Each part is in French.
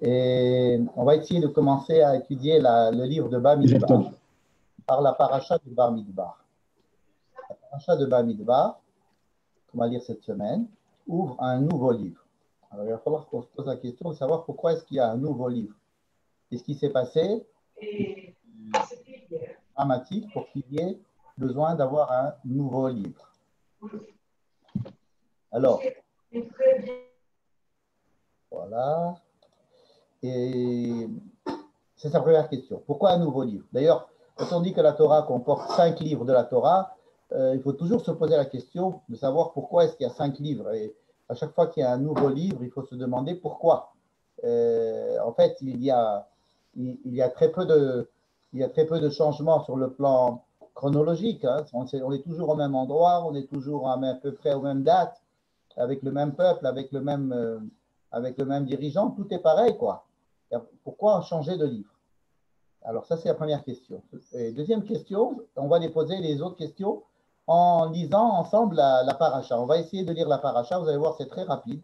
Et on va essayer de commencer à étudier le livre de Bamidbar par la paracha de Bamidbar. La paracha de Bamidbar, qu'on va lire cette semaine, ouvre un nouveau livre. Alors il va falloir qu'on se pose la question de savoir pourquoi est-ce qu'il y a un nouveau livre. Qu'est-ce qui s'est passé dramatique pour qu'il y ait besoin d'avoir un nouveau livre. Alors, voilà. Et c'est sa première question. Pourquoi un nouveau livre? D'ailleurs, quand on dit que la Torah comporte 5 livres de la Torah, il faut toujours se poser la question de savoir pourquoi est-ce qu'il y a 5 livres. Et à chaque fois qu'il y a un nouveau livre, il faut se demander pourquoi. En fait, il y a très peu de changements sur le plan chronologique. Hein. On est toujours au même endroit, on est toujours à peu près aux mêmes dates, avec le même peuple, avec le même dirigeant. Tout est pareil, quoi. Pourquoi changer de livre? Alors, ça, c'est la première question. Et deuxième question, on va déposer les autres questions en lisant ensemble la paracha. On va essayer de lire la paracha. Vous allez voir, c'est très rapide.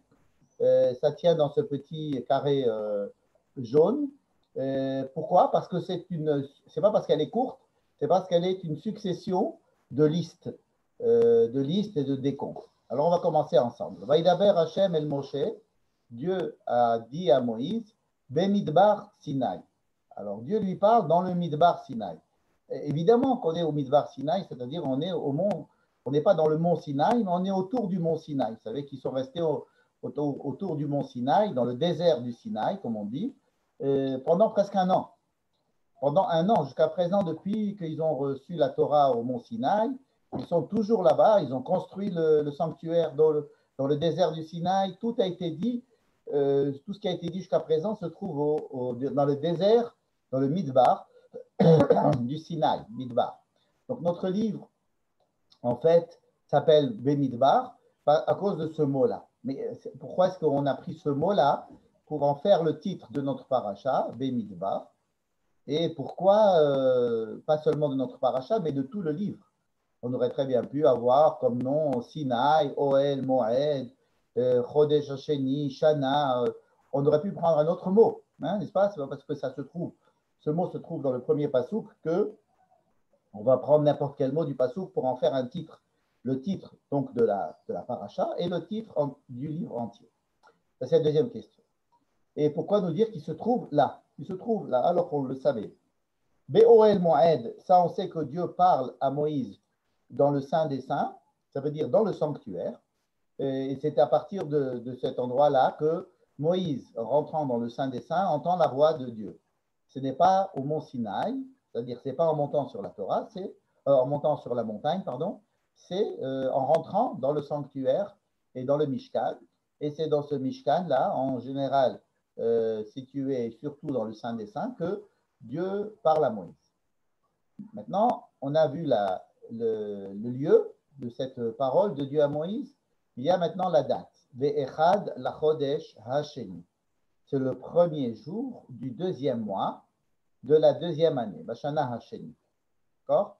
Ça tient dans ce petit carré jaune. Pourquoi? Parce que c'est pas parce qu'elle est courte, c'est parce qu'elle est une succession de listes et de décomptes. Alors, on va commencer ensemble. Vaïdaber Hachem el Moshe, Dieu a dit à Moïse, Bemidbar Sinaï. Alors, Dieu lui parle dans le Midbar Sinaï. Évidemment qu'on est au Midbar Sinaï, c'est-à-dire on est au mont, on n'est pas dans le mont Sinaï, mais on est autour du mont Sinaï. Vous savez qu'ils sont restés autour du mont Sinaï, dans le désert du Sinaï, comme on dit, pendant presque un an. Pendant un an, jusqu'à présent, depuis qu'ils ont reçu la Torah au mont Sinaï, ils sont toujours là-bas, ils ont construit le sanctuaire dans le désert du Sinaï, tout a été dit, tout ce qui a été dit jusqu'à présent se trouve dans le désert, dans le Midbar du Sinaï, Midbar. Donc notre livre, en fait, s'appelle Bemidbar à cause de ce mot-là. Mais pourquoi est-ce qu'on a pris ce mot-là pour en faire le titre de notre paracha, Bemidbar? Et pourquoi, pas seulement de notre paracha, mais de tout le livre? On aurait très bien pu avoir comme nom Sinaï, Oel, Moed, Chodesh Hasheni, Shana. On aurait pu prendre un autre mot, hein, n'est-ce pas? C'est pas parce que ce mot se trouve dans le premier pasouk que on va prendre n'importe quel mot du pasouk pour en faire un titre. Le titre donc de la paracha et le titre du livre entier. Ça, c'est la deuxième question. Et pourquoi nous dire qu'il se trouve là? Il se trouve là, alors qu'on le savait. Be'oel Moed, ça on sait que Dieu parle à Moïse dans le Saint des Saints, ça veut dire dans le sanctuaire. Et c'est à partir de cet endroit-là que Moïse, rentrant dans le Saint des Saints, entend la voix de Dieu. Ce n'est pas au mont Sinaï, c'est-à-dire ce n'est pas en montant sur la Torah, c'est en montant sur la montagne, pardon, c'est en rentrant dans le sanctuaire et dans le Mishkan. Et c'est dans ce Mishkan-là, en général situé surtout dans le Saint des Saints, que Dieu parle à Moïse. Maintenant, on a vu le lieu de cette parole de Dieu à Moïse. Il y a maintenant la date. Ve'echad lachodesh hasheni. C'est le premier jour du deuxième mois de la deuxième année. Bashana hasheni. D'accord?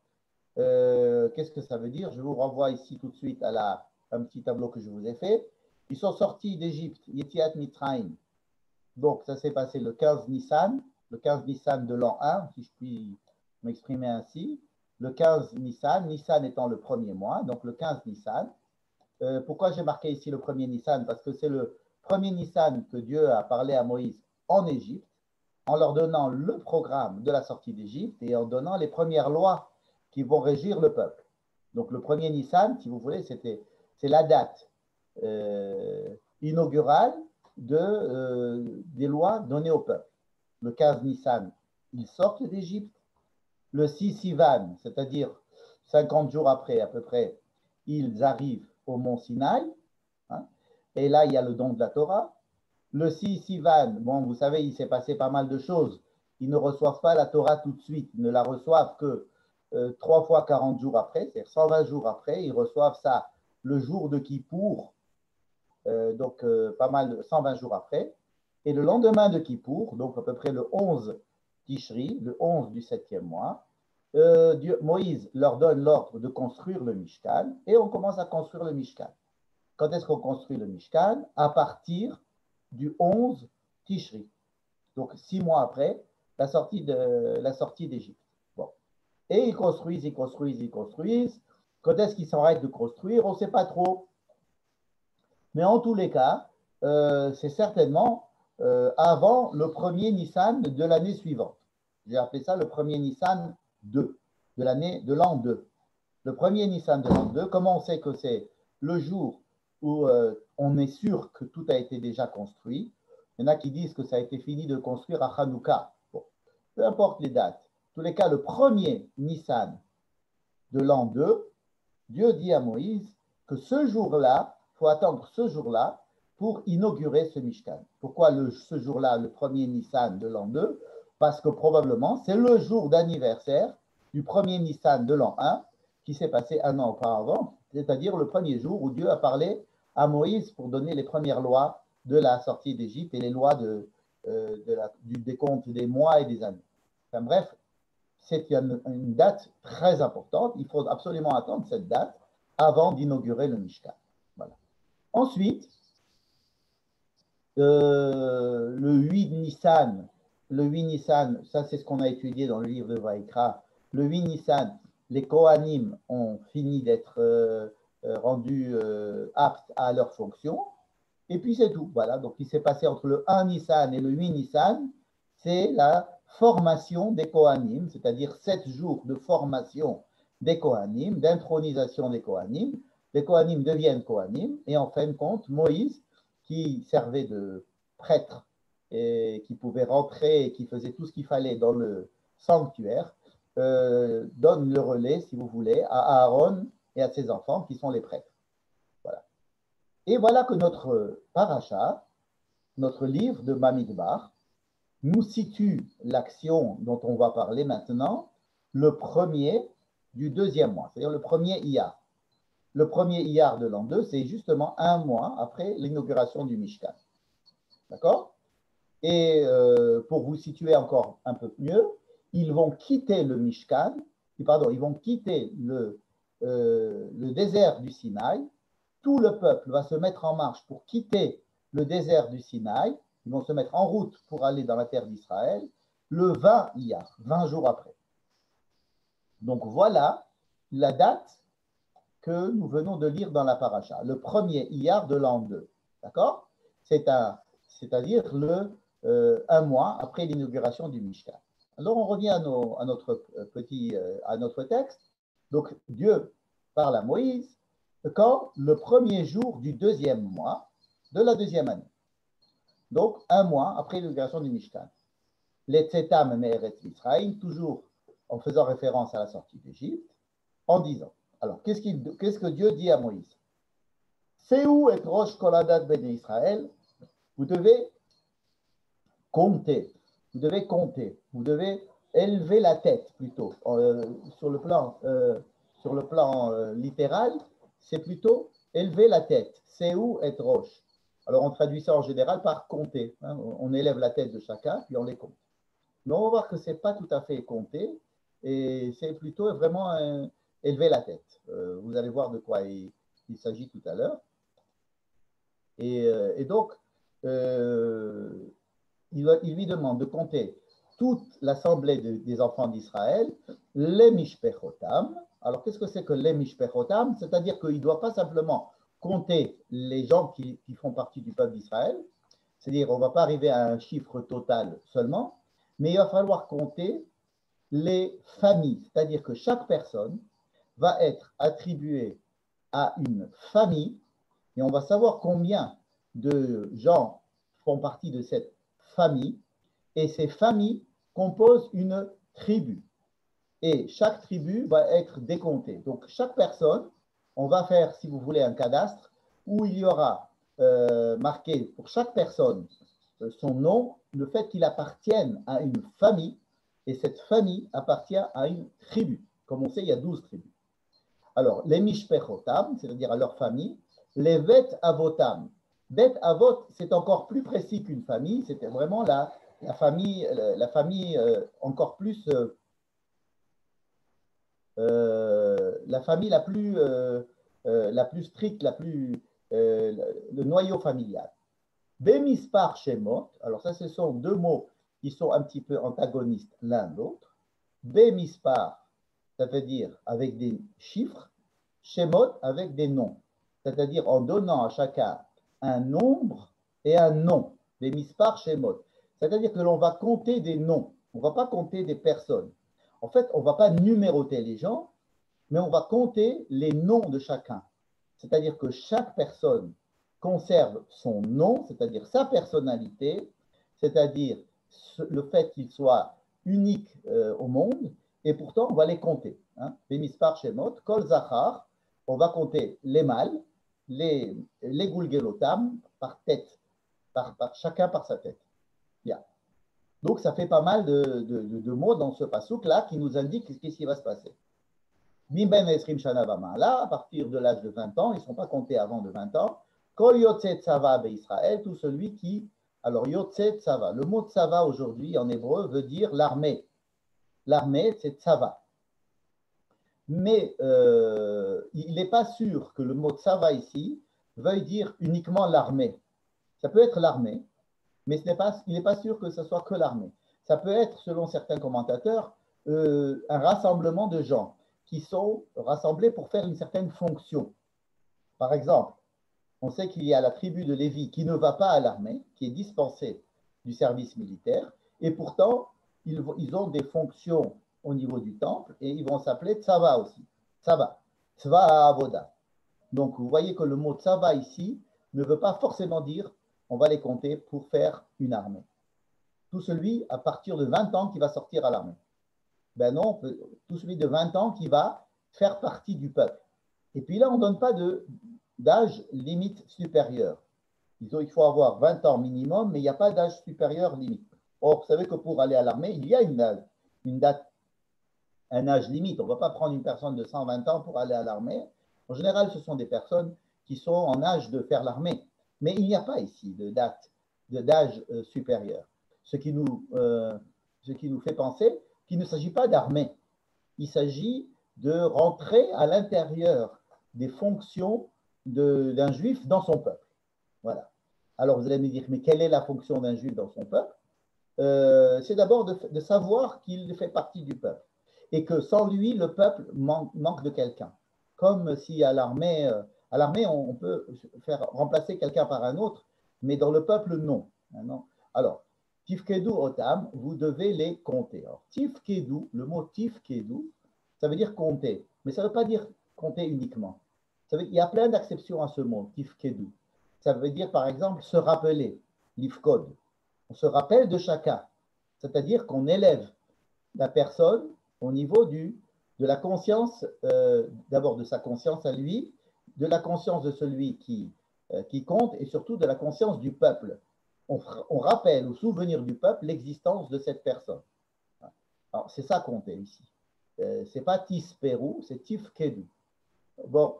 Qu'est-ce que ça veut dire? Je vous renvoie ici tout de suite à un petit tableau que je vous ai fait. Ils sont sortis d'Égypte, Yetziat Mitraim. Donc, ça s'est passé le 15 Nissan de l'an 1, si je puis m'exprimer ainsi. Le 15 Nissan, Nissan étant le premier mois, donc le 15 Nissan. Pourquoi j'ai marqué ici le premier Nissan? Parce que c'est le premier Nissan que Dieu a parlé à Moïse en Égypte, en leur donnant le programme de la sortie d'Égypte et en donnant les premières lois qui vont régir le peuple. Donc le premier Nissan, si vous voulez, c'est la date inaugurale des lois données au peuple. Le 15 Nissan, ils sortent d'Égypte. Le 6 Sivan, c'est-à-dire 50 jours après à peu près, ils arrivent au mont Sinaï. Hein, et là, il y a le don de la Torah. Le 6 Sivan, bon, vous savez, il s'est passé pas mal de choses. Ils ne reçoivent pas la Torah tout de suite. Ils ne la reçoivent que 3 fois 40 jours après, c'est-à-dire 120 jours après. Ils reçoivent ça le jour de Kippour, donc pas mal, 120 jours après. Et le lendemain de Kippour, donc à peu près le 11 Tishri, le 11 du 7e mois, Moïse leur donne l'ordre de construire le Mishkan et on commence à construire le Mishkan. Quand est-ce qu'on construit le Mishkan? À partir du 11 Tishri. Donc 6 mois après la sortie d'Égypte. Bon. Et ils construisent, ils construisent, ils construisent. Quand est-ce qu'ils s'arrêtent de construire? On ne sait pas trop. Mais en tous les cas, c'est certainement avant le premier Nissan de l'année suivante. J'ai appelé ça le premier Nissan 2, de l'an 2. Le premier Nissan de l'an 2, comment on sait que c'est le jour où on est sûr que tout a été déjà construit? Il y en a qui disent que ça a été fini de construire à Hanouka. Bon, peu importe les dates. En tous les cas, le premier Nissan de l'an 2, Dieu dit à Moïse que ce jour-là, il faut attendre ce jour-là pour inaugurer ce Mishkan. Pourquoi ce jour-là, le premier Nissan de l'an 2? Parce que probablement, c'est le jour d'anniversaire du premier Nissan de l'an 1 qui s'est passé un an auparavant, c'est-à-dire le premier jour où Dieu a parlé à Moïse pour donner les premières lois de la sortie d'Égypte et les lois du décompte des mois et des années. Enfin, bref, c'est une date très importante. Il faut absolument attendre cette date avant d'inaugurer le Mishkan. Voilà. Ensuite, le 8 Nissan, ça c'est ce qu'on a étudié dans le livre de Vaïkra. Le 8 Nissan, les Kohanim ont fini d'être rendus aptes à leur fonction. Et puis c'est tout. Voilà. Donc il s'est passé entre le 1 Nissan et le 8 Nissan, c'est la formation des Kohanim, c'est-à-dire 7 jours de formation des Kohanim, d'intronisation des Kohanim. Les Kohanim deviennent Kohanim et en fin de compte, Moïse, qui servait de prêtre et qui pouvait rentrer et qui faisait tout ce qu'il fallait dans le sanctuaire, donne le relais, si vous voulez, à Aaron et à ses enfants qui sont les prêtres. Voilà. Et voilà que notre paracha, notre livre de Bamidbar, nous situe l'action dont on va parler maintenant, le premier du deuxième mois, c'est-à-dire le premier Iyar. Le premier Iyar de l'an 2, c'est justement un mois après l'inauguration du Mishkan. D'accord? Et pour vous situer encore un peu mieux, ils vont quitter le Mishkan, pardon, ils vont quitter le désert du Sinaï. Tout le peuple va se mettre en marche pour quitter le désert du Sinaï. Ils vont se mettre en route pour aller dans la terre d'Israël le 20 Iyar, 20 jours après. Donc voilà la date que nous venons de lire dans la paracha, le premier Iyar de l'an 2. D'accord? C'est-à-dire un mois après l'inauguration du Mishkan. Alors on revient à notre texte. Donc Dieu parle à Moïse quand le premier jour du deuxième mois de la deuxième année. Donc un mois après l'inauguration du Mishkan. Les Tzetam Me'eretz Israël, toujours en faisant référence à la sortie d'Égypte, en disant. Alors, qu'est-ce que Dieu dit à Moïse? C'est où est Rosh Koladat Ben Israël? Vous devez compter. Vous devez élever la tête plutôt. Sur le plan littéral, c'est plutôt élever la tête. C'est où est Rosh? Alors, on traduit ça en général par compter. Hein. On élève la tête de chacun, puis on les compte. Mais on va voir que ce n'est pas tout à fait compter, et c'est plutôt vraiment élever la tête. Vous allez voir de quoi il s'agit tout à l'heure. Et donc, il lui demande de compter toute l'assemblée des enfants d'Israël, les Mishpechotam. Alors, qu'est-ce que c'est que les Mishpechotam? C'est-à-dire qu'il ne doit pas simplement compter les gens qui font partie du peuple d'Israël, c'est-à-dire on ne va pas arriver à un chiffre total seulement, mais il va falloir compter les familles, c'est-à-dire que chaque personne va être attribuée à une famille et on va savoir combien de gens font partie de cette famille et ces familles composent une tribu et chaque tribu va être décomptée. Donc chaque personne, on va faire, si vous voulez, un cadastre où il y aura marqué pour chaque personne son nom, le fait qu'il appartienne à une famille, et cette famille appartient à une tribu. Comme on sait, il y a 12 tribus. Alors, les Mishpechotam, c'est-à-dire à leur famille, les Bet Avotam. Bet Avot, c'est encore plus précis qu'une famille, c'était vraiment la famille encore plus, la famille la plus stricte, le noyau familial. Bemispar Shemot, alors ça, ce sont deux mots qui sont un petit peu antagonistes l'un de l'autre. Bemispar, ça veut dire avec des chiffres. Shemot, avec des noms. C'est-à-dire en donnant à chacun un nombre et un nom. Bemispar, Shemot. C'est-à-dire que l'on va compter des noms. On ne va pas compter des personnes. En fait, on ne va pas numéroter les gens, mais on va compter les noms de chacun. C'est-à-dire que chaque personne conserve son nom, c'est-à-dire sa personnalité, c'est-à-dire le fait qu'il soit unique au monde, et pourtant on va les compter. Bemispar Shemot, Kol Zachar, on va compter les mâles, les Gulgelotam par tête, chacun par sa tête. Bien. Donc ça fait pas mal de mots dans ce passouk-là qui nous indiquent ce qui va se passer. Mimben Esrim Shana Vamala, à partir de l'âge de 20 ans, ils ne sont pas comptés avant de 20 ans. Kol Yotzet Tsava Israël, tout celui qui. Alors, Yotzet Tsava, le mot Tsava aujourd'hui en hébreu veut dire l'armée. L'armée, c'est Tsava. Mais il n'est pas sûr que le mot Tsava ici veuille dire uniquement l'armée. Ça peut être l'armée, mais il n'est pas sûr que ce soit que l'armée. Ça peut être, selon certains commentateurs, un rassemblement de gens qui sont rassemblés pour faire une certaine fonction. Par exemple, on sait qu'il y a la tribu de Lévi qui ne va pas à l'armée, qui est dispensée du service militaire, et pourtant, ils ont des fonctions au niveau du temple, et ils vont s'appeler Tsava aussi. Tsava, Tsva Avoda. Donc, vous voyez que le mot Tsava ici ne veut pas forcément dire on va les compter pour faire une armée. Tout celui à partir de 20 ans qui va sortir à l'armée. Ben non, tout celui de 20 ans qui va faire partie du peuple. Et puis là, on ne donne pas d'âge limite supérieur. Il faut avoir 20 ans minimum, mais il n'y a pas d'âge supérieur limite. Or, vous savez que pour aller à l'armée, il y a une date, un âge limite. On ne va pas prendre une personne de 120 ans pour aller à l'armée. En général, ce sont des personnes qui sont en âge de faire l'armée. Mais il n'y a pas ici de date, d'âge supérieur. Ce qui nous fait penser qu'il ne s'agit pas d'armée. Il s'agit de rentrer à l'intérieur des fonctions d'un juif dans son peuple. Voilà. Alors vous allez me dire, mais quelle est la fonction d'un juif dans son peuple? C'est d'abord de savoir qu'il fait partie du peuple et que sans lui, le peuple manque de quelqu'un. Comme si à l'armée, on peut faire remplacer quelqu'un par un autre, mais dans le peuple, non. Alors, Tifkedu Otam, vous devez les compter. Alors, Tifkedu, le mot Tifkedu, ça veut dire compter, mais ça ne veut pas dire compter uniquement. Il y a plein d'acceptions à ce mot, Tifkedu. Ça veut dire, par exemple, se rappeler, l'ifkod. On se rappelle de chacun, c'est-à-dire qu'on élève la personne au niveau de la conscience, d'abord de sa conscience à lui, de la conscience de celui qui compte et surtout de la conscience du peuple. On rappelle au souvenir du peuple l'existence de cette personne. Alors, c'est ça compter ici. Ce n'est pas Tisperu, c'est Tifkedu. Bon,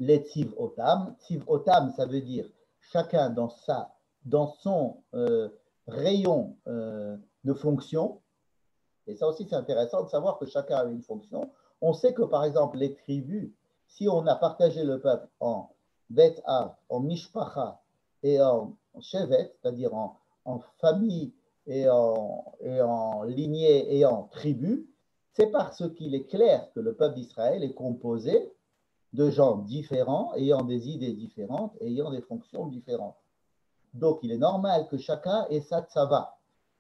les Tiv Otam. Tiv Otam, ça veut dire chacun dans son rayon de fonction. Et ça aussi, c'est intéressant de savoir que chacun a une fonction. On sait que, par exemple, les tribus, si on a partagé le peuple en Bet Av, en Mishpacha et en Shevet, c'est-à-dire en famille et en lignée et en tribu, c'est parce qu'il est clair que le peuple d'Israël est composé de gens différents, ayant des idées différentes, ayant des fonctions différentes. Donc, il est normal que chacun ait sa tsava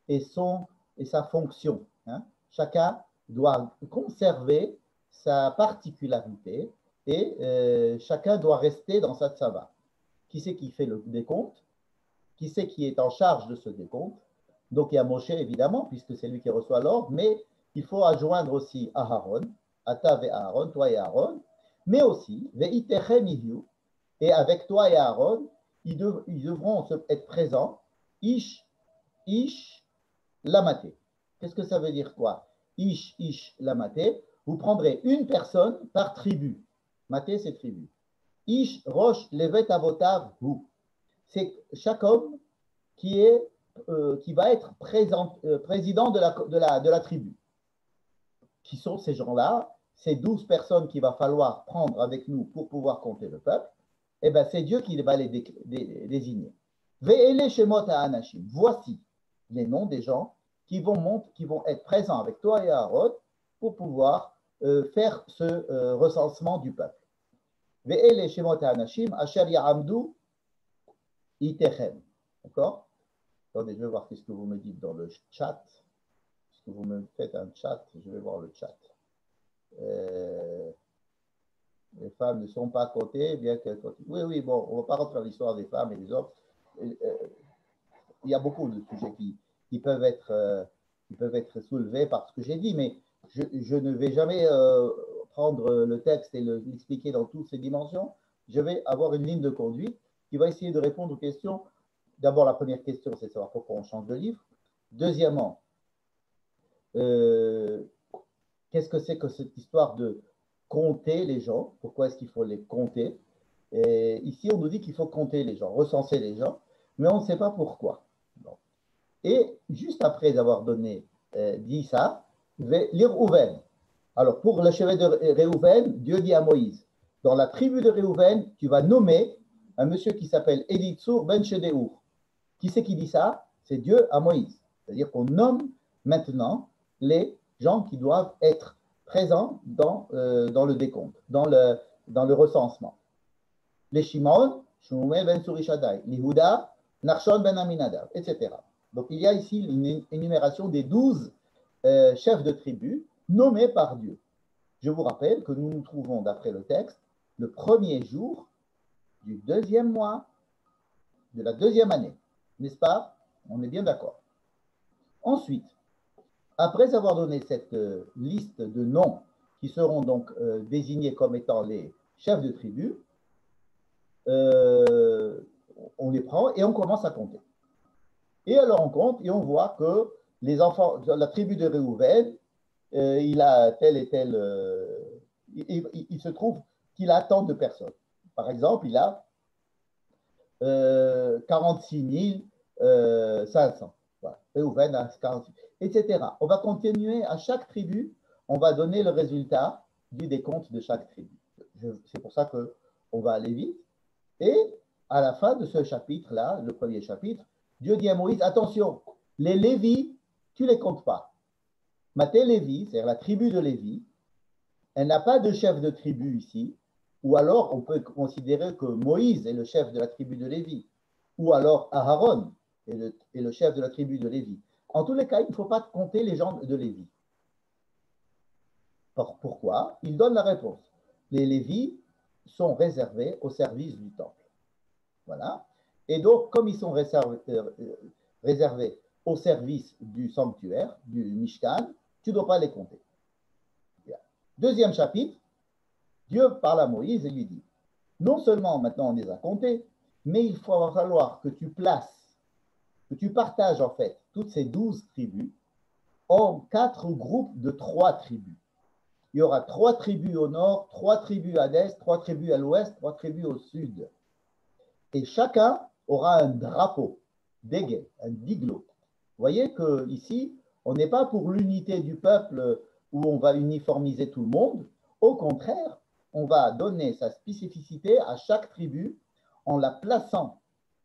et sa fonction. Chacun doit conserver sa particularité et chacun doit rester dans sa tsava. Qui c'est qui fait le décompte? Qui c'est qui est en charge de ce décompte? Donc, il y a Moshe, évidemment, puisque c'est lui qui reçoit l'ordre, mais il faut adjoindre aussi Aaron, Atav et Aaron, toi et Aaron, mais aussi, et avec toi et Aaron, ils devront être présents, Ish, Lamaté. Qu'est-ce que ça veut dire quoi? Ish, Lamaté. Vous prendrez une personne par tribu. Maté, c'est tribu. Ish, Rosh, Levet, Avotav, vous. C'est chaque homme qui va être président de la tribu. Qui sont ces gens-là? Ces 12 personnes qu'il va falloir prendre avec nous pour pouvoir compter le peuple. C'est Dieu qui va les désigner. Ve'ele Shemot ha'anashim. Voici les noms des gens qui vont être présents avec toi et Aaron pour pouvoir faire ce recensement du peuple. Ve'ele shemot ha'anashim asher ya'amdu itechem. D'accord? Attendez, je vais voir qu'est-ce que vous me dites dans le chat. Est-ce que vous me faites un chat? Je vais voir le chat. Les femmes ne sont pas comptées, bien qu'elles continuent. Oui, oui, bon, on ne va pas rentrer dans l'histoire des femmes et des hommes. Il y a beaucoup de sujets qui peuvent être soulevés par ce que j'ai dit, mais je ne vais jamais prendre le texte et l'expliquer dans toutes ses dimensions. Je vais avoir une ligne de conduite qui va essayer de répondre aux questions. D'abord, la première question, c'est de savoir pourquoi on change de livre. Deuxièmement, qu'est-ce que c'est que cette histoire de compter les gens? Pourquoi est-ce qu'il faut les compter? Et ici, on nous dit qu'il faut compter les gens, recenser les gens, mais on ne sait pas pourquoi. Bon. Et juste après avoir dit ça, je vais lire Réhouven. Alors, pour le chevet de Réhouven, Dieu dit à Moïse, dans la tribu de Réhouven, tu vas nommer un monsieur qui s'appelle Elitsur ben Shedeur. Qui c'est qui dit ça? C'est Dieu à Moïse. C'est-à-dire qu'on nomme maintenant les gens qui doivent être présents dans le décompte, dans le recensement. Les Shimon, Shmuel ben Surishadai, l'Yehuda, Nachshon ben Aminadav, etc. Donc il y a ici une énumération des 12 chefs de tribu nommés par Dieu. Je vous rappelle que nous nous trouvons, d'après le texte, le premier jour du deuxième mois de la deuxième année. N'est-ce pas? On est bien d'accord. Ensuite, après avoir donné cette liste de noms qui seront donc désignés comme étant les chefs de tribu, on les prend et on commence à compter. Et alors on compte et on voit que les enfants de la tribu de Réhouven, il a tel et tel. Il se trouve qu'il a tant de personnes. Par exemple, il a 46 500. Voilà. Réhouven a 46, etc. On va continuer à chaque tribu, on va donner le résultat du décompte de chaque tribu. C'est pour ça qu'on va aller vite. Et à la fin de ce chapitre-là, le premier chapitre, Dieu dit à Moïse, attention, les Lévis, tu ne les comptes pas. Maté Lévi, c'est-à-dire la tribu de Lévi, elle n'a pas de chef de tribu ici, ou alors on peut considérer que Moïse est le chef de la tribu de Lévi, ou alors Aaron est le chef de la tribu de Lévi. En tous les cas, il ne faut pas compter les gens de Lévi. Pourquoi? Il donne la réponse. Les Lévis sont réservés au service du temple. Voilà. Et donc, comme ils sont réservés au service du sanctuaire, du Mishkan, tu ne dois pas les compter. Deuxième chapitre, Dieu parle à Moïse et lui dit, non seulement maintenant on les a comptés, mais il va falloir que tu places, que tu partages en fait toutes ces 12 tribus en 4 groupes de 3 tribus. Il y aura 3 tribus au nord, 3 tribus à l'est, 3 tribus à l'ouest, 3 tribus au sud. Et chacun aura un drapeau, dégué, un diglo. Vous voyez qu'ici, on n'est pas pour l'unité du peuple où on va uniformiser tout le monde. Au contraire, on va donner sa spécificité à chaque tribu en la plaçant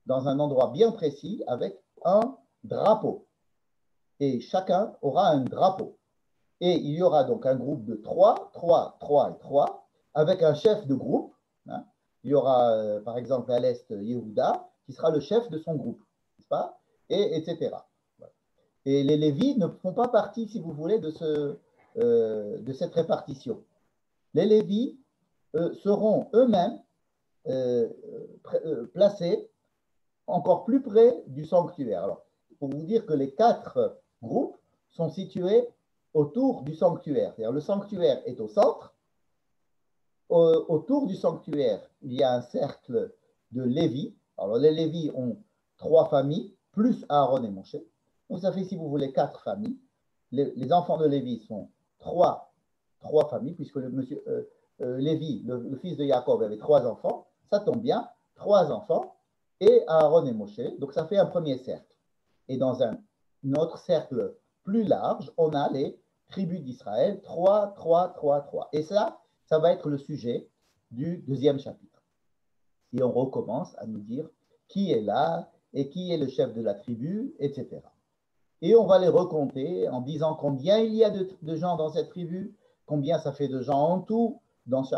dans un endroit bien précis avec un drapeau. Et chacun aura un drapeau. Et il y aura donc un groupe de 3, 3, 3 et 3, avec un chef de groupe. Hein. Il y aura, par exemple, à l'est, Yehuda, qui sera le chef de son groupe, n'est-ce pas? Et etc. Et les Lévis ne font pas partie, si vous voulez, de cette répartition. Les Lévis seront eux-mêmes placés encore plus près du sanctuaire. Alors, pour vous dire que les 4 groupes sont situés autour du sanctuaire. C'est-à-dire le sanctuaire est au centre. Autour du sanctuaire, il y a un cercle de Lévi. Alors, les Lévis ont 3 familles, plus Aaron et Moshe. Donc, ça fait, si vous voulez, 4 familles. Les enfants de Lévi sont 3 familles, puisque Lévi, le fils de Jacob, avait 3 enfants. Ça tombe bien, 3 enfants, et Aaron et Moshe. Donc, ça fait un premier cercle. Et dans un autre cercle plus large, on a les tribus d'Israël, 3, 3, 3, 3. Et ça va être le sujet du deuxième chapitre. Et on recommence à nous dire qui est là et qui est le chef de la tribu, etc. et on va les recompter en disant combien il y a de gens dans cette tribu, combien ça fait de gens en tout, dans ces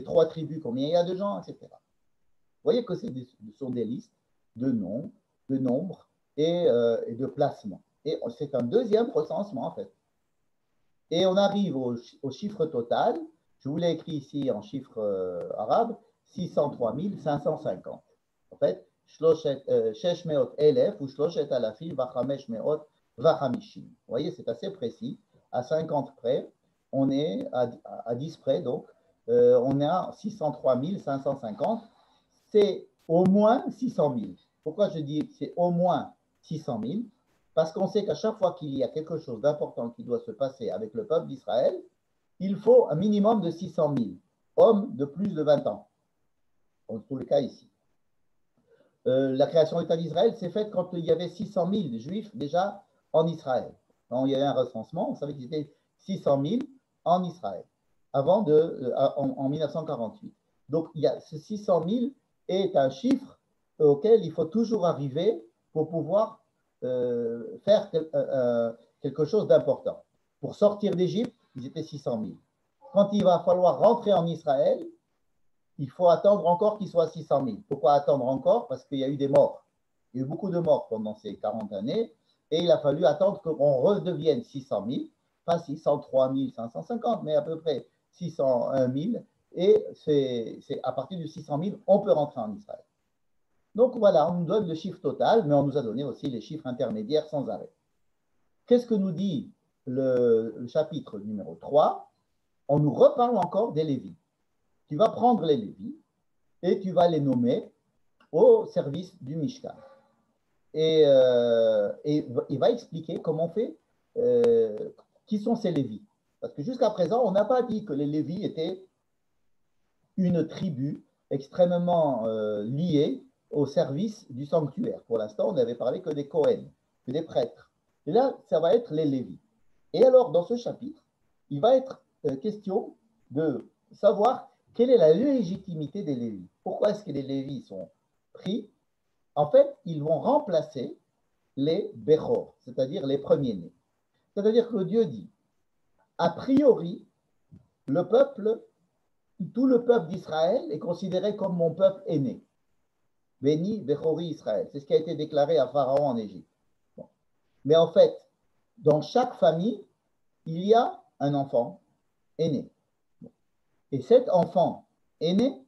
trois tribus, combien il y a de gens, etc. Vous voyez que ce sont des listes de noms, de nombres et de placements. Et c'est un deuxième recensement, en fait. Et on arrive au chiffre total. Je vous l'ai écrit ici en chiffre arabe, 603 550. En fait, Shesh meot elef ou Shloshet alafim vachamesh meot vachamishim. Vous voyez, c'est assez précis. À 50 près, on est à 10 près, donc on est à 603 550. C'est au moins 600 000. Pourquoi je dis c'est au moins 600 000? Parce qu'on sait qu'à chaque fois qu'il y a quelque chose d'important qui doit se passer avec le peuple d'Israël, il faut un minimum de 600 000 hommes de plus de 20 ans. En tous les cas ici. La création de l'État d'Israël s'est faite quand il y avait 600 000 juifs déjà en Israël. Quand il y avait un recensement, on savait qu'il y avait 600 000 en Israël, en 1948. Donc, ce 600 000 est un chiffre auquel il faut toujours arriver pour pouvoir faire quelque chose d'important. Pour sortir d'Égypte, ils étaient 600 000. Quand il va falloir rentrer en Israël, il faut attendre encore qu'il soit 600 000. Pourquoi attendre encore? Parce qu'il y a eu des morts. Il y a eu beaucoup de morts pendant ces 40 années et il a fallu attendre qu'on redevienne 600 000, pas 603 550, mais à peu près 601 000. Et c'est à partir de 600 000, on peut rentrer en Israël. Donc voilà, on nous donne le chiffre total, mais on nous a donné aussi les chiffres intermédiaires sans arrêt. Qu'est-ce que nous dit le chapitre numéro 3? On nous reparle encore des Lévites. Tu vas prendre les Lévites et tu vas les nommer au service du Mishkan. Et il va expliquer comment on fait, qui sont ces Lévites. Parce que jusqu'à présent, on n'a pas dit que les Lévites étaient une tribu extrêmement liée au service du sanctuaire. Pour l'instant, on n'avait parlé que des Kohen, que des prêtres. Et là, ça va être les Lévites. Et alors, dans ce chapitre, il va être question de savoir quelle est la légitimité des Lévites. Pourquoi est-ce que les Lévites sont pris? En fait, ils vont remplacer les Bechor, c'est-à-dire les premiers-nés. C'est-à-dire que Dieu dit, a priori, tout le peuple d'Israël est considéré comme mon peuple aîné. Béni Bechori Israël. C'est ce qui a été déclaré à Pharaon en Égypte. Bon. Mais en fait, dans chaque famille, il y a un enfant aîné. Et cet enfant aîné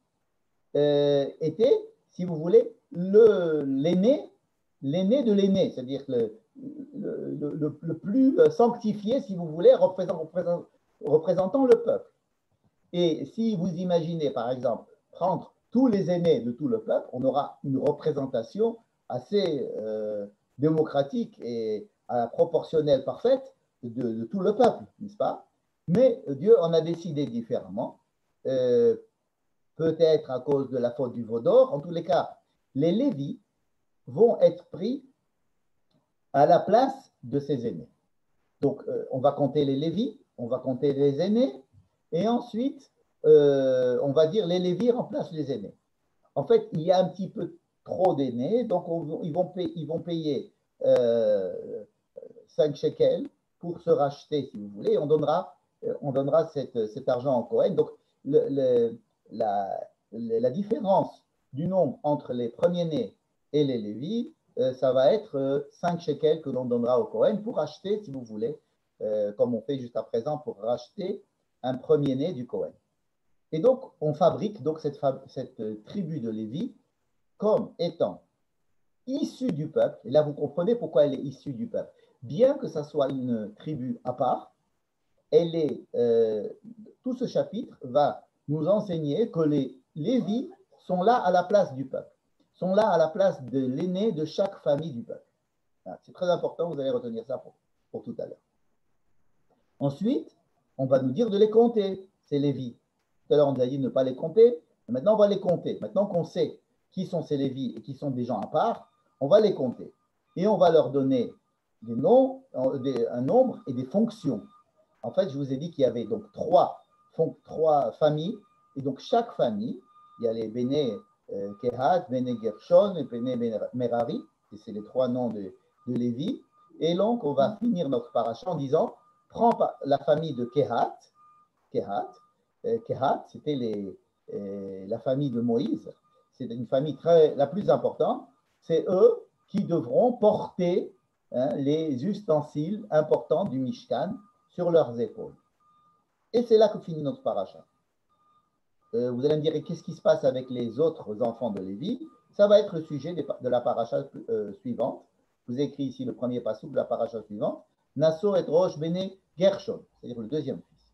était, si vous voulez, l'aîné de l'aîné, c'est-à-dire le plus sanctifié, si vous voulez, représentant le peuple. Et si vous imaginez, par exemple, prendre tous les aînés de tout le peuple, on aura une représentation assez démocratique et à la proportionnelle parfaite de tout le peuple, n'est-ce pas? Mais Dieu en a décidé différemment, peut-être à cause de la faute du veau d'or. En tous les cas, les Lévites vont être pris à la place de ces aînés. Donc, on va compter les Lévites, on va compter les aînés, et ensuite, on va dire les Lévites remplacent les aînés. En fait, il y a un petit peu trop d'aînés, donc ils vont payer 5 shekels pour se racheter, si vous voulez, et on donnera cet argent en Cohen. Donc, la différence du nombre entre les premiers-nés et les Lévites, ça va être 5 shekels que l'on donnera au Cohen pour acheter, si vous voulez, comme on fait jusqu'à présent pour racheter un premier-né du Cohen. Et donc, on fabrique donc cette tribu de Lévi comme étant issue du peuple. Et là, vous comprenez pourquoi elle est issue du peuple. Bien que ça soit une tribu à part, tout ce chapitre va nous enseigner que les Lévis sont là à la place du peuple, sont là à la place de l'aîné de chaque famille du peuple. C'est très important, vous allez retenir ça pour tout à l'heure. Ensuite, on va nous dire de les compter, ces Lévis. Tout à l'heure, on nous a dit de ne pas les compter. Maintenant, on va les compter. Maintenant qu'on sait qui sont ces Lévis et qui sont des gens à part, on va les compter. Et on va leur donner des noms, un nombre et des fonctions. En fait, je vous ai dit qu'il y avait donc trois familles. Et donc, chaque famille, il y a les Béné Kehat, Béné Gershon et Béné Merari. Et c'est les trois noms de Lévi. Et donc, on va finir notre paracha en disant, prends la famille de Kehat. Kehat, c'était la famille de Moïse. C'est une famille la plus importante. C'est eux qui devront porter les ustensiles importants du Mishkan sur leurs épaules. Et c'est là que finit notre paracha. Vous allez me dire, qu'est-ce qui se passe avec les autres enfants de Lévi? Ça va être le sujet de la paracha suivante. Je vous ai écrit ici le premier passouk de la paracha suivante. Nasso et Rosh Bene Gershon, c'est-à-dire le deuxième fils.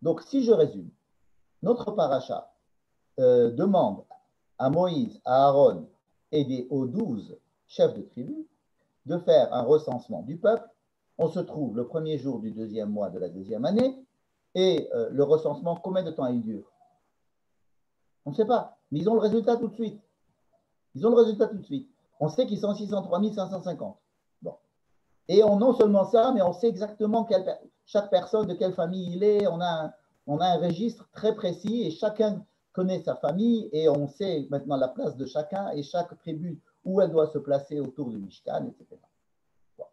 Donc, si je résume, notre paracha demande à Moïse, à Aaron et aux 12 chefs de tribu de faire un recensement du peuple. On se trouve le premier jour du deuxième mois de la deuxième année et le recensement, combien de temps il dure? On ne sait pas, mais ils ont le résultat tout de suite. Ils ont le résultat tout de suite. On sait qu'ils sont 603 550. Bon. Et non seulement ça, mais on sait exactement chaque personne, de quelle famille il est. On a un registre très précis et chacun connaît sa famille et on sait maintenant la place de chacun et chaque tribu où elle doit se placer autour du Mishkan, etc. Bon.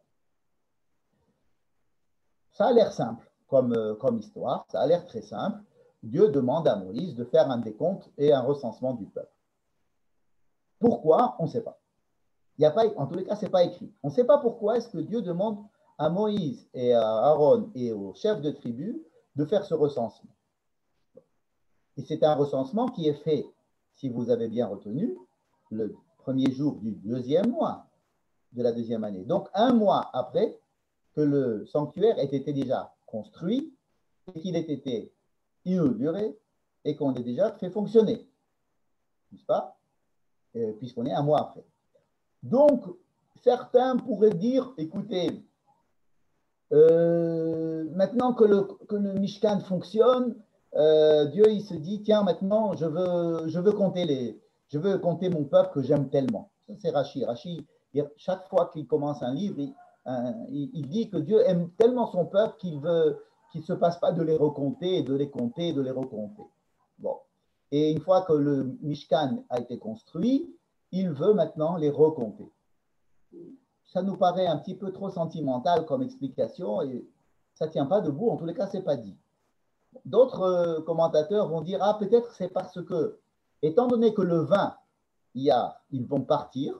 Ça a l'air simple comme histoire, ça a l'air très simple. Dieu demande à Moïse de faire un décompte et un recensement du peuple. Pourquoi? On ne sait pas. Il y a pas. En tous les cas, ce n'est pas écrit. On ne sait pas pourquoi est-ce que Dieu demande à Moïse et à Aaron et aux chefs de tribu de faire ce recensement. Et c'est un recensement qui est fait, si vous avez bien retenu, le premier jour du deuxième mois de la deuxième année. Donc, un mois après que le sanctuaire ait été déjà construit et qu'il ait été inauguré et qu'on ait déjà fait fonctionner. N'est-ce pas? Puisqu'on est un mois après. Donc, certains pourraient dire, écoutez, maintenant que le Mishkan fonctionne, Dieu il se dit, tiens, maintenant je veux compter mon peuple que j'aime tellement. Ça c'est Rashi. Rashi, chaque fois qu'il commence un livre, il dit que Dieu aime tellement son peuple qu'il ne se passe pas de les recompter, et de les compter, et de les recompter. Bon. Et une fois que le Mishkan a été construit, il veut maintenant les recompter. Ça nous paraît un petit peu trop sentimental comme explication et ça ne tient pas debout. En tous les cas, ce n'est pas dit. D'autres commentateurs vont dire, ah, peut-être c'est parce que, étant donné que le vin, ils vont partir.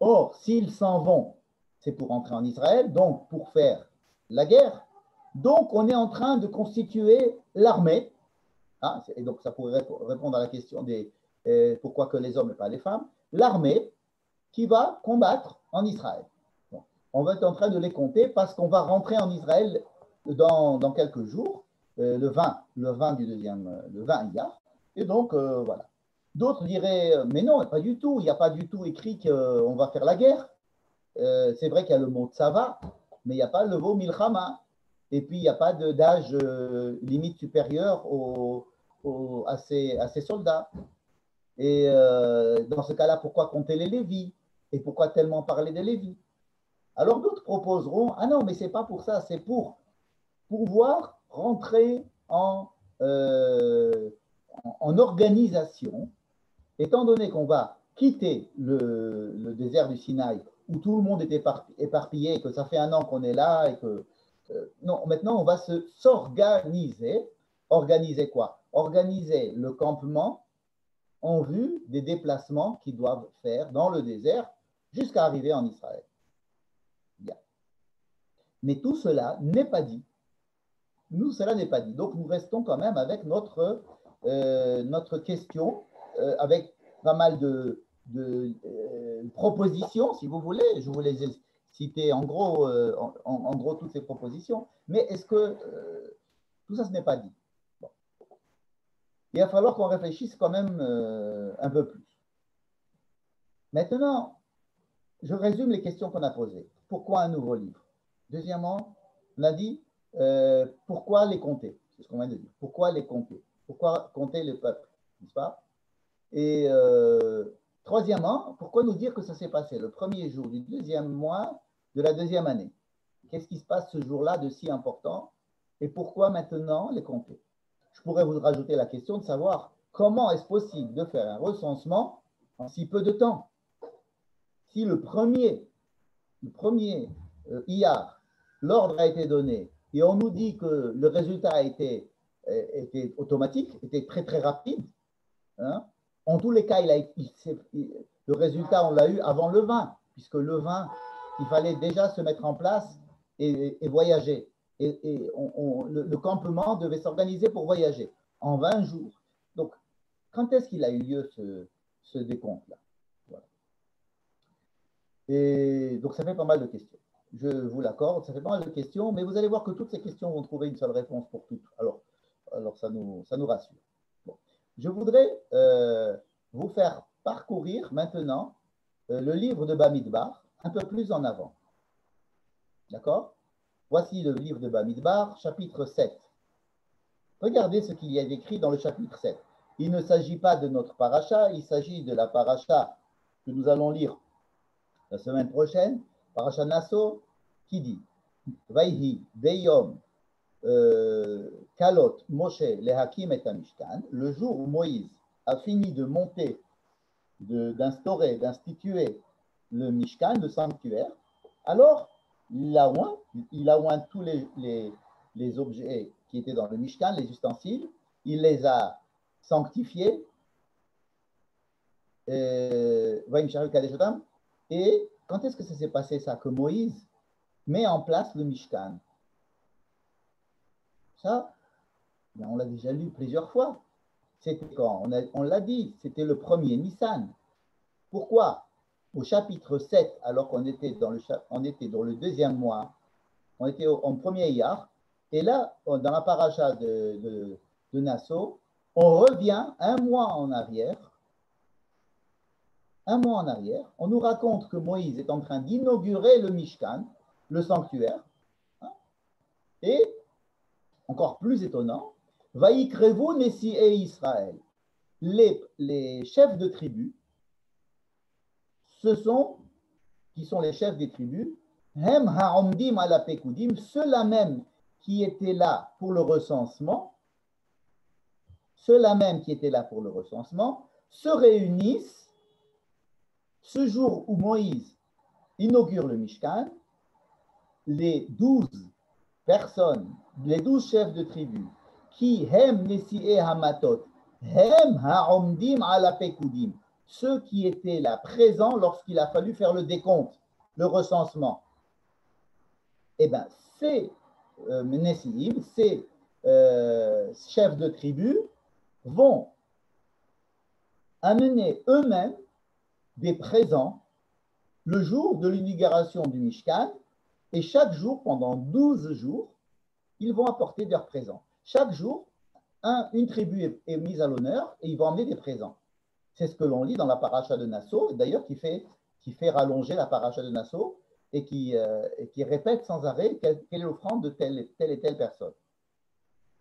Or, s'ils s'en vont, c'est pour entrer en Israël, donc pour faire la guerre. Donc, on est en train de constituer l'armée. Hein, et donc, ça pourrait répondre à la question des pourquoi que les hommes et pas les femmes. L'armée qui va combattre en Israël. Donc, on va être en train de les compter parce qu'on va rentrer en Israël dans quelques jours, le 20 du deuxième, le 20 Iyar. Et donc, voilà. D'autres diraient, mais non, pas du tout, il n'y a pas du tout écrit qu'on va faire la guerre. C'est vrai qu'il y a le mot tsava, mais il n'y a pas le mot milchama. Et puis, il n'y a pas d'âge limite supérieur à ces soldats. Et dans ce cas-là, pourquoi compter les Lévis? Et pourquoi tellement parler des Lévis? Alors d'autres proposeront, ah non, mais ce n'est pas pour ça, c'est pour pouvoir rentrer en organisation, étant donné qu'on va quitter le désert du Sinaï, où tout le monde est éparpillé, et que ça fait un an qu'on est là, et que non, maintenant on va s'organiser. Organiser quoi? Organiser le campement en vue des déplacements qu'ils doivent faire dans le désert jusqu'à arriver en Israël. Bien. Mais tout cela n'est pas dit. Cela n'est pas dit. Donc, nous restons quand même avec notre question, avec pas mal de propositions, si vous voulez. Je vous les ai citées en gros, en gros toutes ces propositions. Mais est-ce que tout ça, ce n'est pas dit? Bon. Il va falloir qu'on réfléchisse quand même un peu plus. Maintenant, je résume les questions qu'on a posées. Pourquoi un nouveau livre? Deuxièmement, on a dit pourquoi les compter? C'est ce qu'on vient de dire. Pourquoi les compter? Pourquoi compter le peuple? N'est-ce pas? Et troisièmement, pourquoi nous dire que ça s'est passé le premier jour du deuxième mois de la deuxième année? Qu'est-ce qui se passe ce jour-là de si important? Et pourquoi maintenant les compter? Je pourrais vous rajouter la question de savoir comment est-ce possible de faire un recensement en si peu de temps? Si le premier le premier Iyar, l'ordre a été donné, et on nous dit que le résultat a était automatique, était très très rapide, hein, en tous les cas, le résultat, on l'a eu avant le 20, puisque le 20, il fallait déjà se mettre en place et voyager. Le campement devait s'organiser pour voyager en 20 jours. Donc, quand est-ce qu'il a eu lieu ce décompte-là? Voilà. Et donc, ça fait pas mal de questions. Je vous l'accorde, ça fait pas mal de questions, mais vous allez voir que toutes ces questions vont trouver une seule réponse pour toutes. Alors ça nous rassure. Bon. Je voudrais vous faire parcourir maintenant le livre de Bamidbar un peu plus en avant. D'accord? Voici le livre de Bamidbar, chapitre 7. Regardez ce qu'il y a écrit dans le chapitre 7. Il ne s'agit pas de notre paracha, il s'agit de la paracha que nous allons lire la semaine prochaine, paracha Nasso, qui dit Vaihi Beyom Kalot Moshe Lehakim et Mishkan, le jour où Moïse a fini de monter, d'instaurer, d'instituer le Mishkan, le sanctuaire, alors il a oint tous les objets qui étaient dans le Mishkan, les ustensiles, il les a sanctifiés, et quand est-ce que ça s'est passé ça, que Moïse met en place le Mishkan? Ça, on l'a déjà lu plusieurs fois. C'était quand? On l'a dit, c'était le premier Nissan. Pourquoi? Au chapitre 7, alors qu'on était dans le deuxième mois, on était en premier Iyar, et là, dans la paracha de Nasso, on revient un mois en arrière. On nous raconte que Moïse est en train d'inaugurer le Mishkan, le sanctuaire, hein, et, encore plus étonnant, Vaïkrevu Nesi'e Israël. Les chefs de tribu, qui sont les chefs des tribus, Hem ha'omdim ala pekudim, ceux-là même qui étaient là pour le recensement, se réunissent ce jour où Moïse inaugure le Mishkan. Les 12 personnes, les 12 chefs de tribu, qui hem nesi'e hamatot, hem ha'omdim ala pekudim, ceux qui étaient là présents lorsqu'il a fallu faire le décompte, le recensement. Eh bien, ces Nessiim, ces chefs de tribu vont amener eux-mêmes des présents le jour de l'inauguration du Mishkan, et chaque jour, pendant 12 jours, ils vont apporter leurs présents. Chaque jour, une tribu est mise à l'honneur et ils vont amener des présents. C'est ce que l'on lit dans la paracha de Nasso, d'ailleurs qui fait rallonger la paracha de Nasso et qui répète sans arrêt quelle est l'offrande de telle et telle personne.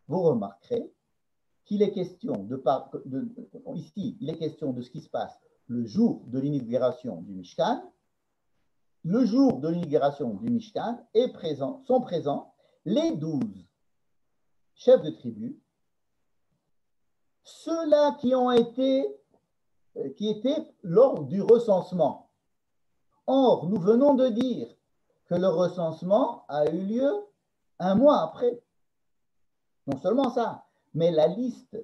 Vous remarquerez qu'il est question ici, il est question de ce qui se passe le jour de l'inauguration du Mishkan. Le jour de l'inauguration du Mishkan sont présents les 12 chefs de tribu, ceux-là qui étaient lors du recensement. Or, nous venons de dire que le recensement a eu lieu un mois après. Non seulement ça, mais la liste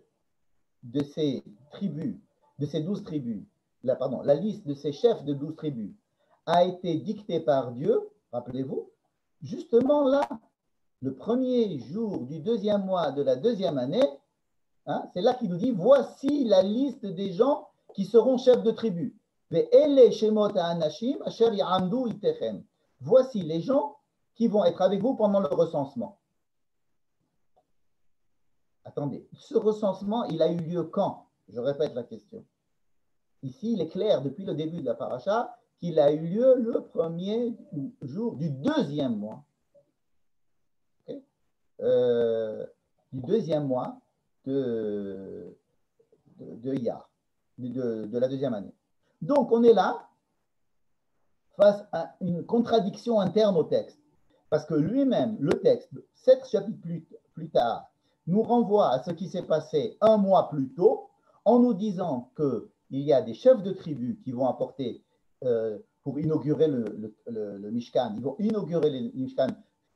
de ces tribus, de ces 12 tribus, la liste de ces chefs de 12 tribus a été dictée par Dieu, rappelez-vous, justement là, le premier jour du deuxième mois de la deuxième année, hein, c'est là qu'il nous dit, voici la liste des gens qui seront chefs de tribu. Voici les gens qui vont être avec vous pendant le recensement. Attendez, ce recensement, il a eu lieu quand? Je répète la question. Ici, il est clair depuis le début de la paracha qu'il a eu lieu le premier jour du deuxième mois. Okay? Du deuxième mois de Iyar, de la deuxième année. Donc, on est là face à une contradiction interne au texte. Parce que lui-même, le texte, 7 chapitres plus tard, nous renvoie à ce qui s'est passé un mois plus tôt, en nous disant qu'il y a des chefs de tribu qui vont apporter pour inaugurer le Mishkan. Ils vont inaugurer le Mishkan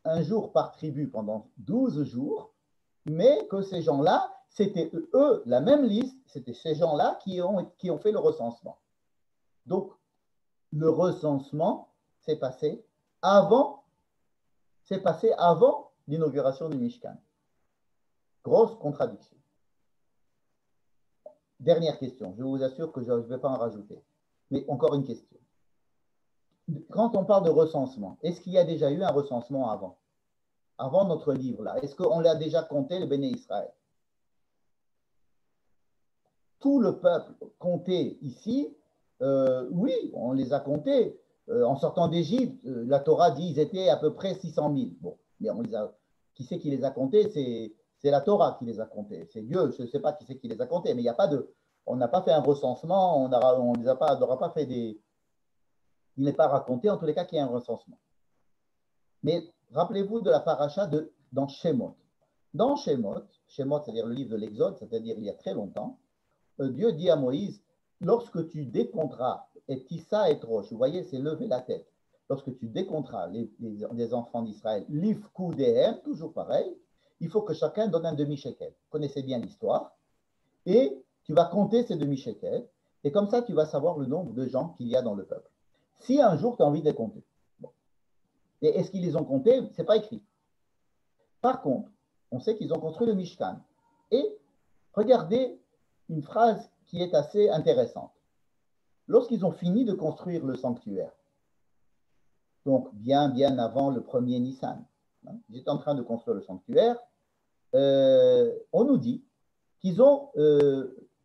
un jour par tribu pendant 12 jours, mais que ces gens-là, c'était eux, la même liste, c'était ces gens-là qui ont fait le recensement. Donc, le recensement s'est passé avant l'inauguration du Mishkan. Grosse contradiction. Dernière question, je vous assure que je ne vais pas en rajouter. Mais encore une question. Quand on parle de recensement, est-ce qu'il y a déjà eu un recensement avant notre livre-là? Est-ce qu'on l'a déjà compté, le Béné Israël? Tout le peuple compté ici, oui, on les a comptés. En sortant d'Égypte, la Torah dit qu'ils étaient à peu près 600 000. Bon, mais qui c'est qui les a comptés? C'est la Torah qui les a comptés. C'est Dieu, je ne sais pas qui c'est qui les a comptés, mais il n'y a pas de... On n'a pas fait un recensement, on n'aura pas fait des... Il n'est pas raconté, en tous les cas, qu'il y a un recensement. Mais rappelez-vous de la paracha dans Shemot. Dans Shemot, c'est-à-dire le livre de l'Exode, c'est-à-dire il y a très longtemps, Dieu dit à Moïse, lorsque tu décompteras, et Tissa et Roche, vous voyez, c'est lever la tête, lorsque tu décompteras les enfants d'Israël, l'ifkoudehem, toujours pareil, il faut que chacun donne un demi-shekel. Vous connaissez bien l'histoire. Et tu vas compter ces demi-shekels, et comme ça, tu vas savoir le nombre de gens qu'il y a dans le peuple. Si un jour, tu as envie de les compter. Bon. Et est-ce qu'ils les ont comptés? Ce n'est pas écrit. Par contre, on sait qu'ils ont construit le Mishkan. Et regardez une phrase qui est assez intéressante. Lorsqu'ils ont fini de construire le sanctuaire, donc bien avant le premier Nissan, ils étaient en train de construire le sanctuaire, on nous dit qu'ils ont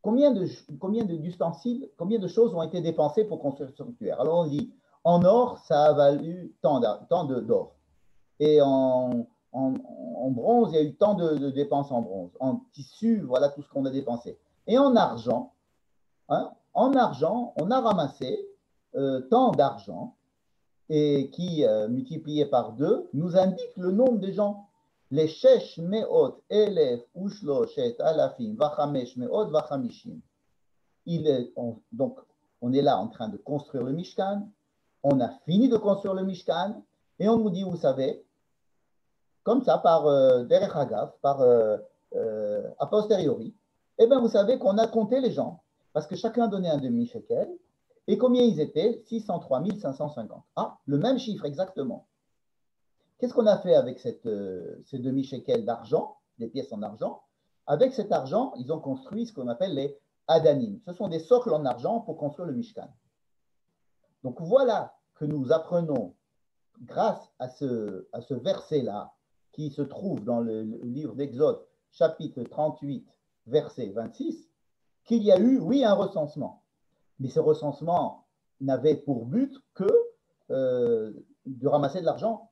combien d'ustensiles, combien de choses ont été dépensées pour construire le sanctuaire. Alors on dit, en or, ça a valu tant d'or. Et en bronze, il y a eu tant de dépenses en bronze. En tissu, voilà tout ce qu'on a dépensé. Et en argent, on a ramassé tant d'argent et qui, multiplié par 2, nous indique le nombre de gens. Les shesh meot elef ushloshet alafim vachamesh meot vachamishim. Donc, on est là en train de construire le Mishkan. On a fini de construire le Mishkan et on nous dit, vous savez, comme ça, par derech hagav, a posteriori, eh bien, vous savez qu'on a compté les gens parce que chacun donnait un demi-shekel. Et combien ils étaient? 603 550. Ah, le même chiffre exactement. Qu'est-ce qu'on a fait avec ces demi-shekels d'argent, des pièces en argent? Avec cet argent, ils ont construit ce qu'on appelle les adanim. Ce sont des socles en argent pour construire le Mishkan. Donc voilà que nous apprenons, grâce à ce verset-là, qui se trouve dans le livre d'Exode, chapitre 38, verset 26, qu'il y a eu, oui, un recensement. Mais ce recensement n'avait pour but que de ramasser de l'argent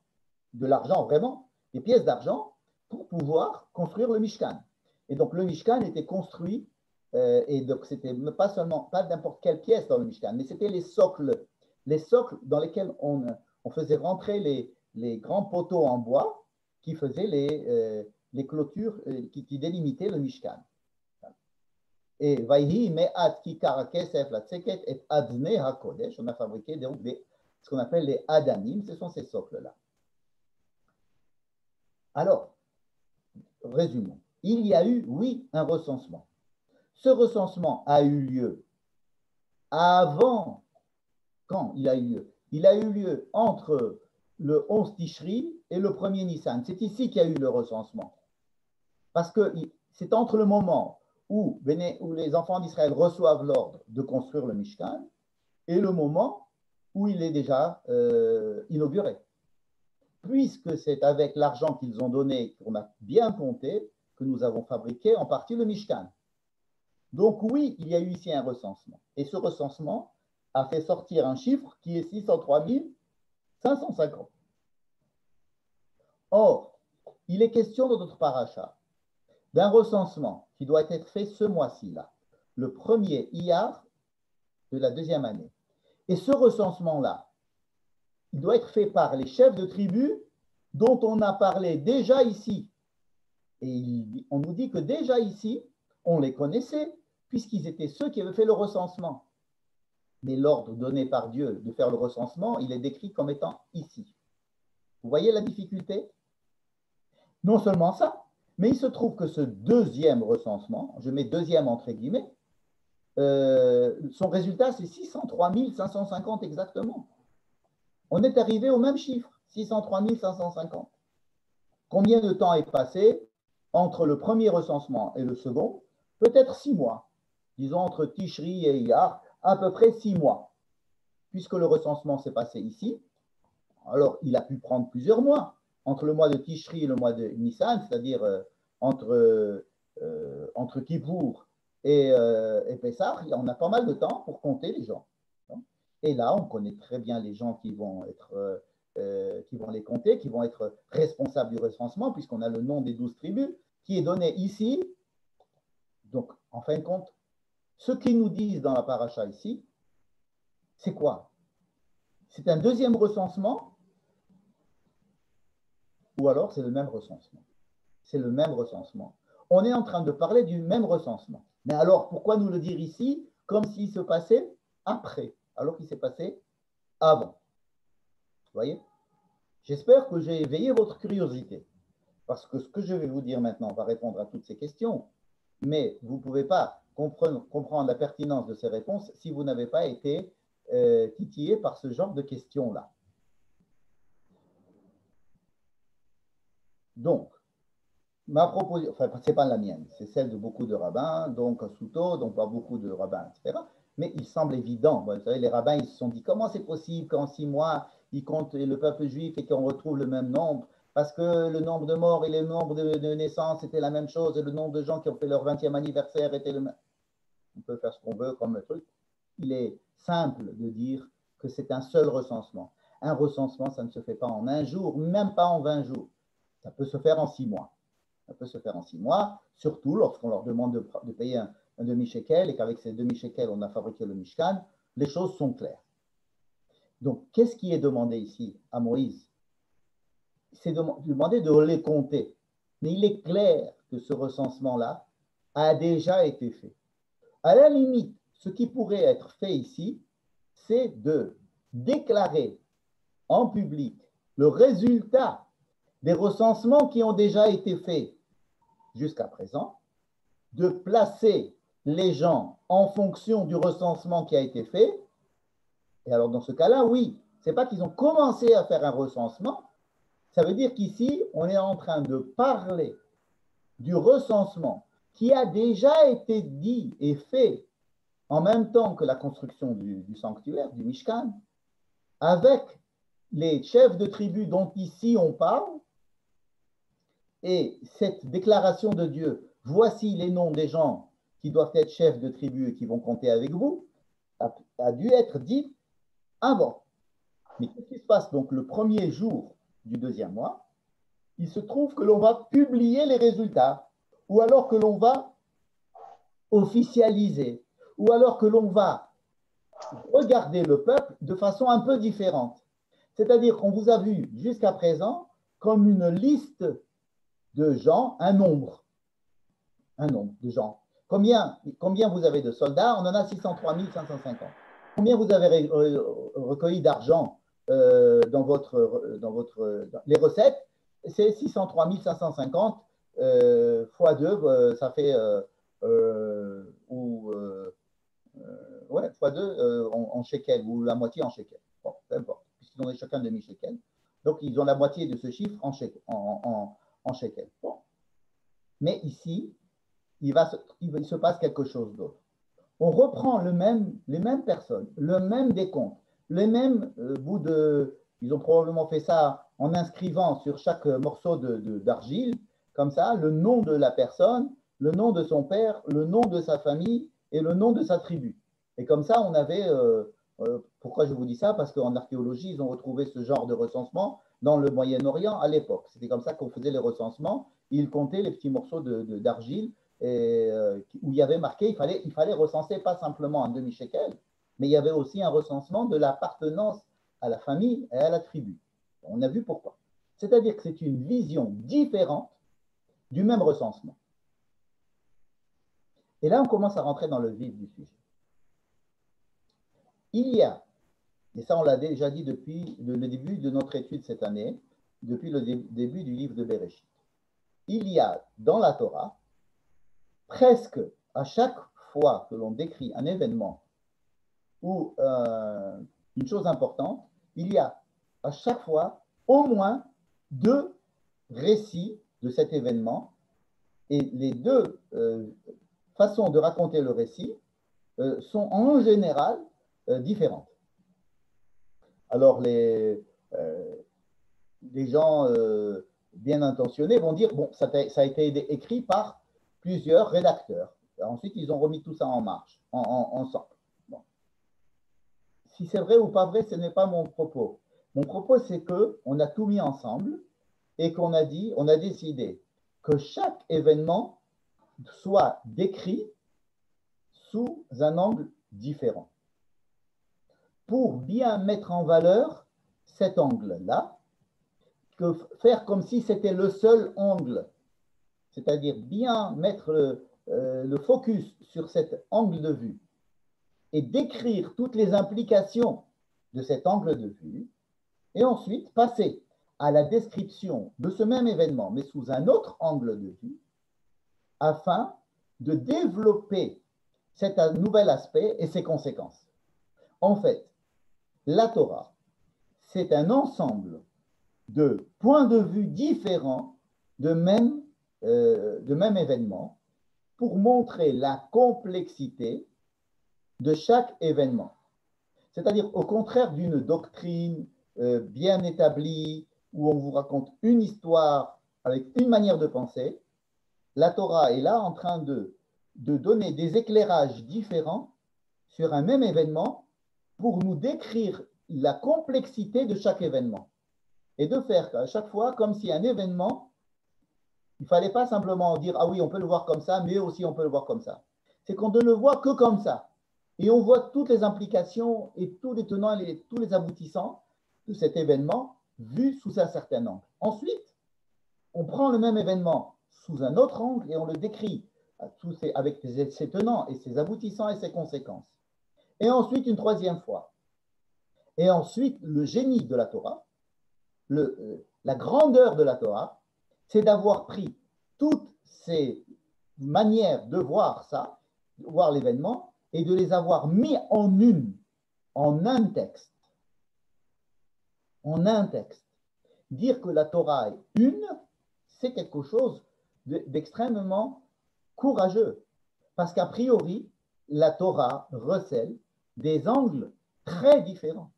vraiment, des pièces d'argent, pour pouvoir construire le Mishkan. Et donc le Mishkan était construit, et donc c'était pas n'importe quelle pièce dans le Mishkan, mais c'était les socles dans lesquels on faisait rentrer les grands poteaux en bois qui faisaient les clôtures, qui délimitaient le Mishkan. Et Vaihi me'at kikar kesef la tseket et adne hakodesh, on a fabriqué donc ce qu'on appelle les adanim, ce sont ces socles-là. Alors, résumons. Il y a eu, oui, un recensement. Ce recensement a eu lieu avant. Quand il a eu lieu? Il a eu lieu entre le 11 Tishri et le 1er Nissan. C'est ici qu'il y a eu le recensement. Parce que c'est entre le moment où les enfants d'Israël reçoivent l'ordre de construire le Mishkan et le moment où il est déjà inauguré. Puisque c'est avec l'argent qu'ils ont donné, qu'on a bien compté, que nous avons fabriqué en partie le Mishkan. Donc oui, il y a eu ici un recensement. Et ce recensement a fait sortir un chiffre qui est 603 550. Or, il est question dans notre paracha d'un recensement qui doit être fait ce mois-ci-là, le premier Iyar de la deuxième année. Et ce recensement-là, il doit être fait par les chefs de tribu dont on a parlé déjà ici. Et on nous dit que déjà ici, on les connaissait, puisqu'ils étaient ceux qui avaient fait le recensement. Mais l'ordre donné par Dieu de faire le recensement, il est décrit comme étant ici. Vous voyez la difficulté? Non seulement ça, mais il se trouve que ce deuxième recensement, je mets deuxième entre guillemets, son résultat, c'est 603 550 exactement. On est arrivé au même chiffre, 603 550. Combien de temps est passé entre le premier recensement et le second? Peut-être 6 mois. Disons entre Tishri et Iyar, à peu près 6 mois. Puisque le recensement s'est passé ici, alors il a pu prendre plusieurs mois. Entre le mois de Tishri et le mois de Nissan, c'est-à-dire entre Kippour et Pessah, on a pas mal de temps pour compter les gens. Et là, on connaît très bien les gens qui vont les compter, qui vont être responsables du recensement, puisqu'on a le nom des 12 tribus qui est donné ici. Donc, en fin de compte, ce qu'ils nous disent dans la paracha ici, c'est quoi? C'est un deuxième recensement ou alors c'est le même recensement? C'est le même recensement. On est en train de parler du même recensement. Mais alors, pourquoi nous le dire ici comme s'il se passait après, alors qu'il s'est passé avant? Vous voyez? J'espère que j'ai éveillé votre curiosité. Parce que ce que je vais vous dire maintenant va répondre à toutes ces questions, mais vous ne pouvez pas comprendre la pertinence de ces réponses si vous n'avez pas été titillé par ce genre de questions-là. Donc, ma proposition, enfin, ce n'est pas la mienne, c'est celle de beaucoup de rabbins, donc Souto, donc pas beaucoup de rabbins, etc. Mais il semble évident, vous savez, les rabbins, ils se sont dit, comment c'est possible qu'en 6 mois, ils comptent le peuple juif et qu'on retrouve le même nombre? Parce que le nombre de morts et le nombre de naissances étaient la même chose, et le nombre de gens qui ont fait leur 20e anniversaire était le même. On peut faire ce qu'on veut comme truc. Il est simple de dire que c'est un seul recensement. Un recensement, ça ne se fait pas en un jour, même pas en 20 jours. Ça peut se faire en 6 mois. Ça peut se faire en 6 mois, surtout lorsqu'on leur demande de payer un demi-shekel et qu'avec ces demi-shekels, on a fabriqué le Mishkan. Les choses sont claires. Donc, qu'est-ce qui est demandé ici à Moïse? C'est demandé de les compter. Mais il est clair que ce recensement-là a déjà été fait. À la limite, ce qui pourrait être fait ici, c'est de déclarer en public le résultat des recensements qui ont déjà été faits jusqu'à présent, de placer les gens en fonction du recensement qui a été fait. Et alors, dans ce cas-là, oui, ce n'est pas qu'ils ont commencé à faire un recensement, ça veut dire qu'ici, on est en train de parler du recensement qui a déjà été dit et fait en même temps que la construction du sanctuaire, du Mishkan, avec les chefs de tribu dont ici on parle, et cette déclaration de Dieu, voici les noms des gens qui doivent être chefs de tribu et qui vont compter avec vous, a dû être dit avant. Mais qu'est-ce qui se passe donc le premier jour du deuxième mois? Il se trouve que l'on va publier les résultats, ou alors que l'on va officialiser, ou alors que l'on va regarder le peuple de façon un peu différente. C'est-à-dire qu'on vous a vu jusqu'à présent comme une liste de gens, un nombre de gens. Combien vous avez de soldats? On en a 603 550. Combien vous avez recueilli d'argent dans les recettes? C'est 603 550 fois 2, ça fait fois 2 en shekel, ou la moitié en shekel. Bon, peu importe, puisqu'ils ont chacun demi-shekel. Donc, ils ont la moitié de ce chiffre en shekel. Bon. Mais ici, il se passe quelque chose d'autre. On reprend les mêmes personnes, le même décompte, les mêmes bouts de... Ils ont probablement fait ça en inscrivant sur chaque morceau d'argile, comme ça, le nom de la personne, le nom de son père, le nom de sa famille et le nom de sa tribu. Et comme ça, on avait... pourquoi je vous dis ça? Parce qu'en archéologie, ils ont retrouvé ce genre de recensement dans le Moyen-Orient à l'époque. C'était comme ça qu'on faisait les recensements. Ils comptaient les petits morceaux d'argile où il y avait marqué, il fallait recenser pas simplement un demi-shekel, mais il y avait aussi un recensement de l'appartenance à la famille et à la tribu. On a vu pourquoi. C'est-à-dire que c'est une vision différente du même recensement. Et là, on commence à rentrer dans le vif du sujet. il y a, et ça on l'a déjà dit depuis le début de notre étude cette année, depuis le début du livre de Bereshit, il y a dans la Torah, presque à chaque fois que l'on décrit un événement ou une chose importante, il y a à chaque fois au moins deux récits de cet événement et les deux façons de raconter le récit sont en général différentes. Alors les gens bien intentionnés vont dire, bon, ça a été écrit par plusieurs rédacteurs. Ensuite, ils ont remis tout ça en marche, ensemble. Bon. Si c'est vrai ou pas vrai, ce n'est pas mon propos. Mon propos, c'est qu'on a tout mis ensemble et qu'on a dit, on a décidé que chaque événement soit décrit sous un angle différent. Pour bien mettre en valeur cet angle-là, que faire comme si c'était le seul angle, c'est-à-dire bien mettre le focus sur cet angle de vue et décrire toutes les implications de cet angle de vue, et ensuite passer à la description de ce même événement, mais sous un autre angle de vue, afin de développer cet nouvel aspect et ses conséquences. En fait, la Torah, c'est un ensemble de points de vue différents de même événement pour montrer la complexité de chaque événement. C'est-à-dire, au contraire d'une doctrine bien établie, où on vous raconte une histoire avec une manière de penser, la Torah est là en train de donner des éclairages différents sur un même événement pour nous décrire la complexité de chaque événement. Et de faire à chaque fois comme si un événement, il ne fallait pas simplement dire « Ah oui, on peut le voir comme ça, mais aussi on peut le voir comme ça ». C'est qu'on ne le voit que comme ça. Et on voit toutes les implications et tous les tenants et tous les aboutissants de cet événement vu sous un certain angle. Ensuite, on prend le même événement sous un autre angle et on le décrit avec ses tenants et ses aboutissants et ses conséquences. Et ensuite, une troisième fois. Et ensuite, le génie de la Torah, la grandeur de la Torah, c'est d'avoir pris toutes ces manières de voir ça, de voir l'événement, et de les avoir mis en un texte. En un texte. Dire que la Torah est une, c'est quelque chose d'extrêmement courageux. Parce qu'a priori, la Torah recèle des angles très différents,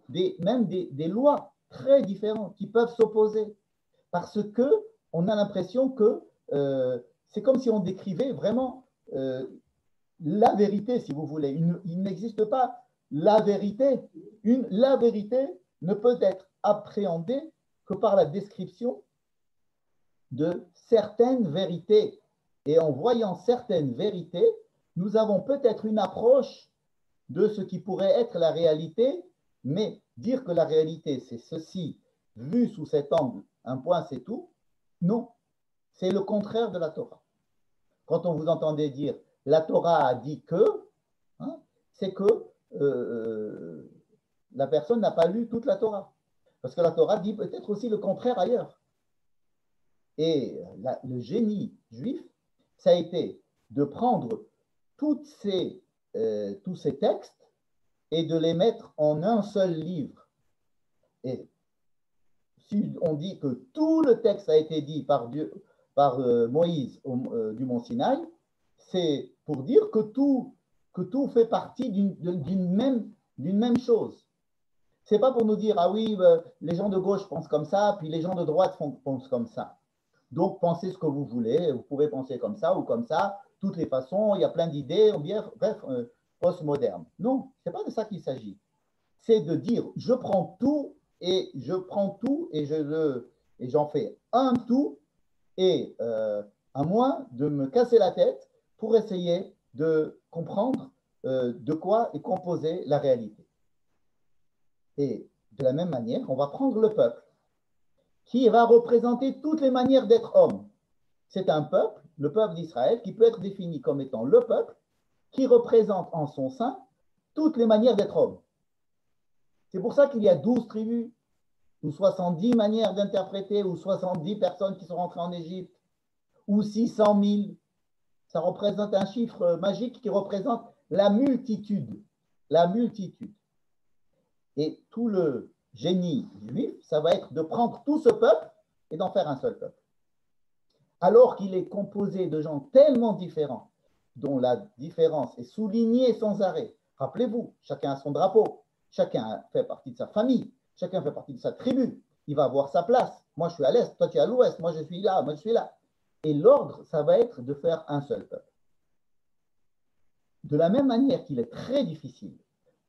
même des lois très différentes qui peuvent s'opposer. Parce qu'on a l'impression que c'est comme si on décrivait vraiment la vérité, si vous voulez. Il n'existe pas la vérité. La vérité ne peut être appréhendée que par la description de certaines vérités. Et en voyant certaines vérités, nous avons peut-être une approche de ce qui pourrait être la réalité, mais dire que la réalité, c'est ceci, vu sous cet angle, un point, c'est tout, non. C'est le contraire de la Torah. Quand on vous entendait dire « la Torah a dit que hein, », c'est que la personne n'a pas lu toute la Torah. Parce que la Torah dit peut-être aussi le contraire ailleurs. Et le génie juif, ça a été de prendre tous ces textes et de les mettre en un seul livre. Et si on dit que tout le texte a été dit par Moïse du mont Sinaï, c'est pour dire que tout fait partie d'une même chose. Ce n'est pas pour nous dire, ah oui, les gens de gauche pensent comme ça, puis les gens de droite pensent comme ça. Donc, pensez ce que vous voulez, vous pouvez penser comme ça ou comme ça, toutes les façons, il y a plein d'idées, bref, postmoderne. Non, ce n'est pas de ça qu'il s'agit. C'est de dire, je prends tout et j'en fais un tout, et à moins de me casser la tête pour essayer de comprendre de quoi est composée la réalité. Et de la même manière, on va prendre le peuple, qui va représenter toutes les manières d'être homme. C'est un peuple, le peuple d'Israël, qui peut être défini comme étant le peuple, qui représente en son sein toutes les manières d'être homme. C'est pour ça qu'il y a 12 tribus, ou 70 manières d'interpréter, ou 70 personnes qui sont rentrées en Égypte, ou 600 000. Ça représente un chiffre magique qui représente la multitude. La multitude. Et tout le génie juif, ça va être de prendre tout ce peuple et d'en faire un seul peuple. Alors qu'il est composé de gens tellement différents, dont la différence est soulignée sans arrêt. Rappelez-vous, chacun a son drapeau, chacun fait partie de sa famille, chacun fait partie de sa tribu. Il va avoir sa place. Moi, je suis à l'est, toi, tu es à l'ouest, moi, je suis là, moi, je suis là. Et l'ordre, ça va être de faire un seul peuple. De la même manière qu'il est très difficile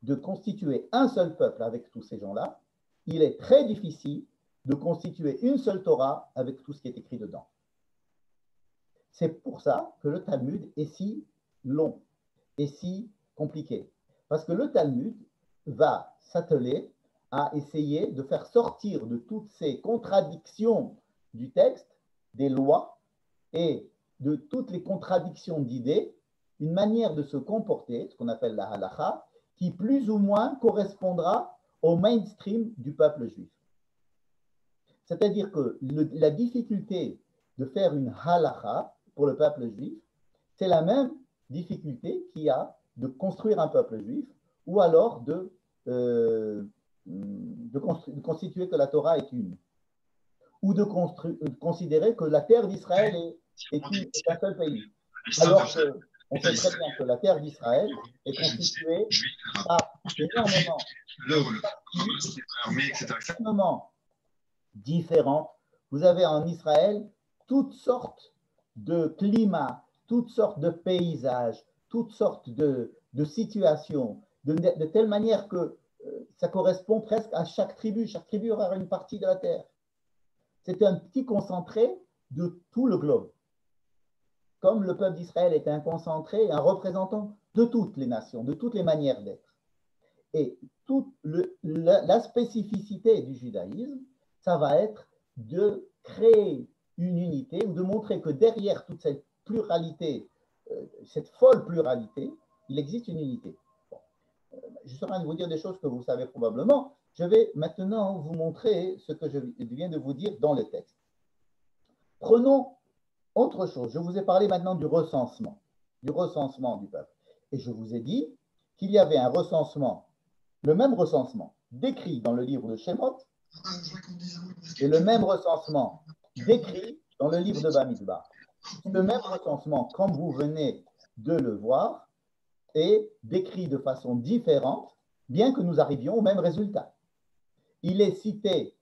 de constituer un seul peuple avec tous ces gens-là, il est très difficile de constituer une seule Torah avec tout ce qui est écrit dedans. C'est pour ça que le Talmud est si long et si compliqué. Parce que le Talmud va s'atteler à essayer de faire sortir de toutes ces contradictions du texte, des lois et de toutes les contradictions d'idées, une manière de se comporter, ce qu'on appelle la halacha, qui plus ou moins correspondra au mainstream du peuple juif. C'est-à-dire que la difficulté de faire une halacha pour le peuple juif, c'est la même difficulté qu'il y a de construire un peuple juif ou alors de constituer que la Torah est une, ou de considérer que la terre d'Israël est un seul pays. Alors qu'on sait très bien que la terre d'Israël est constituée par énormément différentes. Vous avez en Israël toutes sortes de climats, toutes sortes de paysages, toutes sortes de situations, de telle manière que ça correspond presque à chaque tribu. Chaque tribu aura une partie de la terre. C'est un petit concentré de tout le globe. Comme le peuple d'Israël est un concentré, un représentant de toutes les nations, de toutes les manières d'être. Et toute la spécificité du judaïsme, ça va être de créer une unité ou de montrer que derrière toute cette pluralité, cette folle pluralité, il existe une unité. Bon. Je suis en train de vous dire des choses que vous savez probablement. Je vais maintenant vous montrer ce que je viens de vous dire dans le texte. Prenons autre chose. Je vous ai parlé maintenant du recensement du peuple. Et je vous ai dit qu'il y avait un recensement, le même recensement décrit dans le livre de Shemot et le même recensement décrit dans le livre de Bamidbar. Ce même recensement, comme vous venez de le voir, est décrit de façon différente, bien que nous arrivions au même résultat. Il est cité,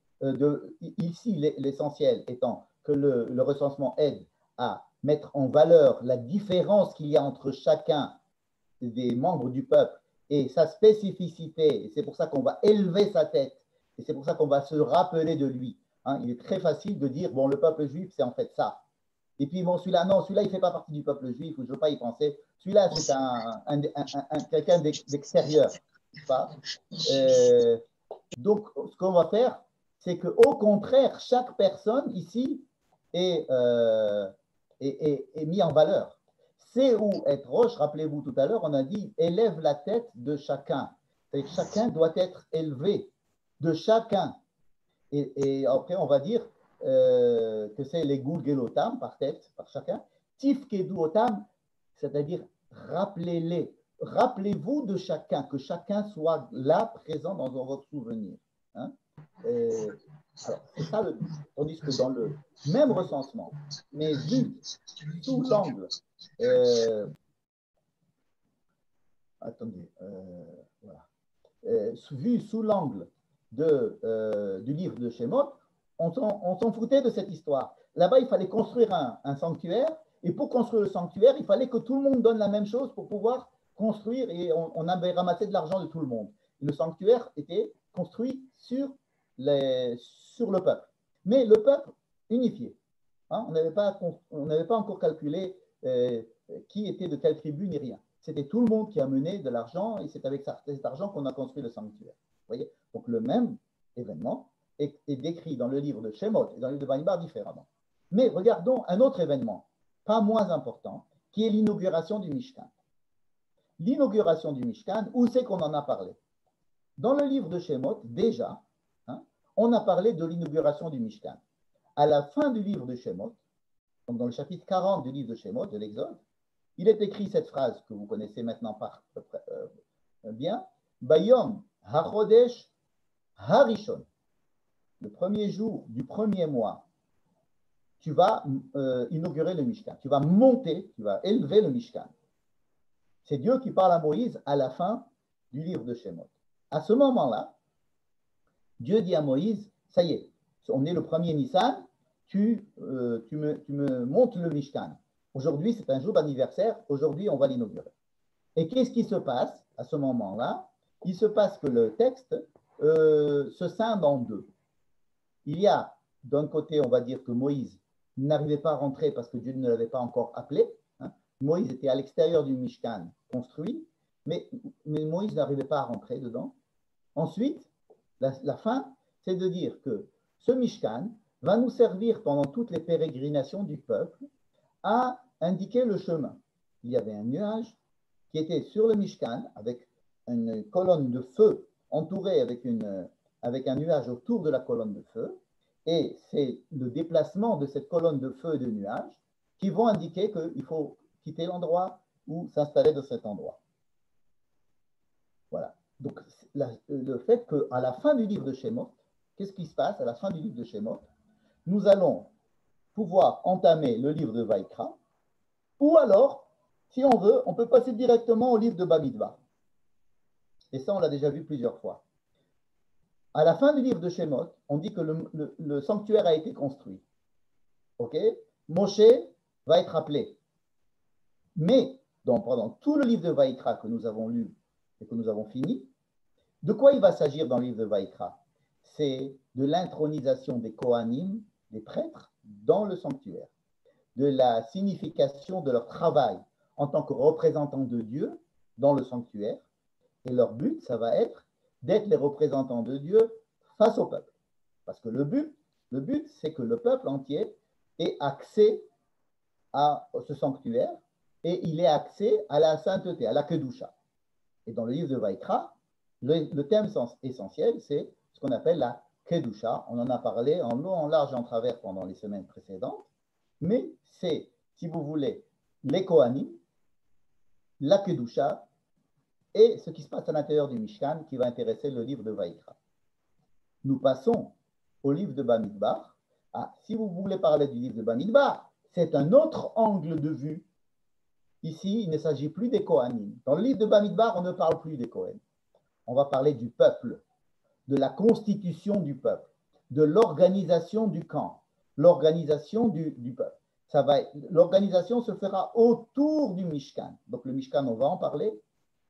ici l'essentiel étant que le recensement aide à mettre en valeur la différence qu'il y a entre chacun des membres du peuple et sa spécificité. Et c'est pour ça qu'on va élever sa tête. Et c'est pour ça qu'on va se rappeler de lui. Hein, il est très facile de dire, bon, le peuple juif, c'est en fait ça. Et puis, bon, celui-là, non, celui-là, il ne fait pas partie du peuple juif, ou je ne veux pas y penser. Celui-là, c'est quelqu'un d'extérieur. Donc, ce qu'on va faire, c'est qu'au contraire, chaque personne ici est mis en valeur. C'est où être roche, rappelez-vous tout à l'heure, on a dit élève la tête de chacun. C'est-à-dire que chacun doit être élevé, de chacun. Et après, on va dire que c'est les Gulgelotam par tête, par chacun. Tifkedu otam, c'est-à-dire rappelez-les. Rappelez-vous de chacun, que chacun soit là, présent dans votre souvenir. Hein? Alors, c'est ça le but. Tandis que dans le même recensement, mais vu sous l'angle, voilà, vu sous l'angle du livre de Shemot, on s'en foutait de cette histoire. Là-bas, il fallait construire un sanctuaire, et pour construire le sanctuaire, il fallait que tout le monde donne la même chose pour pouvoir construire, et on avait ramassé de l'argent de tout le monde. Le sanctuaire était construit sur le peuple, mais le peuple unifié. Hein, on n'avait pas encore calculé qui était de quelle tribu ni rien. C'était tout le monde qui a mené de l'argent et c'est avec cet argent qu'on a construit le sanctuaire. Vous voyez? Donc le même événement est décrit dans le livre de Shemot et dans le livre de Bamidbar différemment. Mais regardons un autre événement, pas moins important, qui est l'inauguration du Mishkan. l'inauguration du Mishkan, où c'est qu'on en a parlé? Dans le livre de Shemot, déjà, hein, on a parlé de l'inauguration du Mishkan. À la fin du livre de Shemot, donc dans le chapitre 40 du livre de Shemot, de l'Exode, il est écrit cette phrase que vous connaissez maintenant bien, Bayom HaChodesh Harishon, le premier jour du premier mois, tu vas inaugurer le Mishkan, tu vas monter, tu vas élever le Mishkan. C'est Dieu qui parle à Moïse à la fin du livre de Shemot. À ce moment-là, Dieu dit à Moïse, ça y est, on est le premier Nissan, tu me montes le Mishkan. Aujourd'hui, c'est un jour d'anniversaire, aujourd'hui, on va l'inaugurer. Et qu'est-ce qui se passe à ce moment-là? Il se passe que le texte se scinde en deux. Il y a, d'un côté, on va dire que Moïse n'arrivait pas à rentrer parce que Dieu ne l'avait pas encore appelé. Hein. Moïse était à l'extérieur du Mishkan construit, mais Moïse n'arrivait pas à rentrer dedans. Ensuite, la fin, c'est de dire que ce Mishkan va nous servir pendant toutes les pérégrinations du peuple à indiquer le chemin. Il y avait un nuage qui était sur le Mishkan avec une colonne de feu entourée avec un nuage autour de la colonne de feu. Et c'est le déplacement de cette colonne de feu et de nuage qui vont indiquer qu'il faut quitter l'endroit ou s'installer dans cet endroit. Voilà. Donc, le fait qu'à la fin du livre de Shemot, qu'est-ce qui se passe à la fin du livre de Shemot? Nous allons pouvoir entamer le livre de Vaïkra, ou alors, si on veut, on peut passer directement au livre de Bamidbar. Et ça, on l'a déjà vu plusieurs fois. À la fin du livre de Shemot, on dit que le sanctuaire a été construit. Ok? Moshe va être appelé. Mais, pendant tout le livre de Vaïkra que nous avons lu et que nous avons fini, de quoi il va s'agir dans le livre de Vaïkra? C'est de l'intronisation des Kohanim, des prêtres, dans le sanctuaire, de la signification de leur travail en tant que représentants de Dieu dans le sanctuaire. Et leur but, ça va être d'être les représentants de Dieu face au peuple. Parce que le but, c'est que le peuple entier ait accès à ce sanctuaire et il ait accès à la sainteté, à la Kedusha. Et dans le livre de Vaïkra, le thème essentiel, c'est ce qu'on appelle la Kedusha. On en a parlé en long, en large et en travers pendant les semaines précédentes. Mais c'est, si vous voulez, les Kohanim, la Kedusha et ce qui se passe à l'intérieur du Mishkan qui va intéresser le livre de Vaïkra. Nous passons au livre de Bamidbar. Si vous voulez parler du livre de Bamidbar, c'est un autre angle de vue. Ici, il ne s'agit plus des Kohanim. Dans le livre de Bamidbar, on ne parle plus des Kohanim. On va parler du peuple, de la constitution du peuple, de l'organisation du camp, l'organisation du peuple. L'organisation se fera autour du Mishkan. Donc le Mishkan, on va en parler,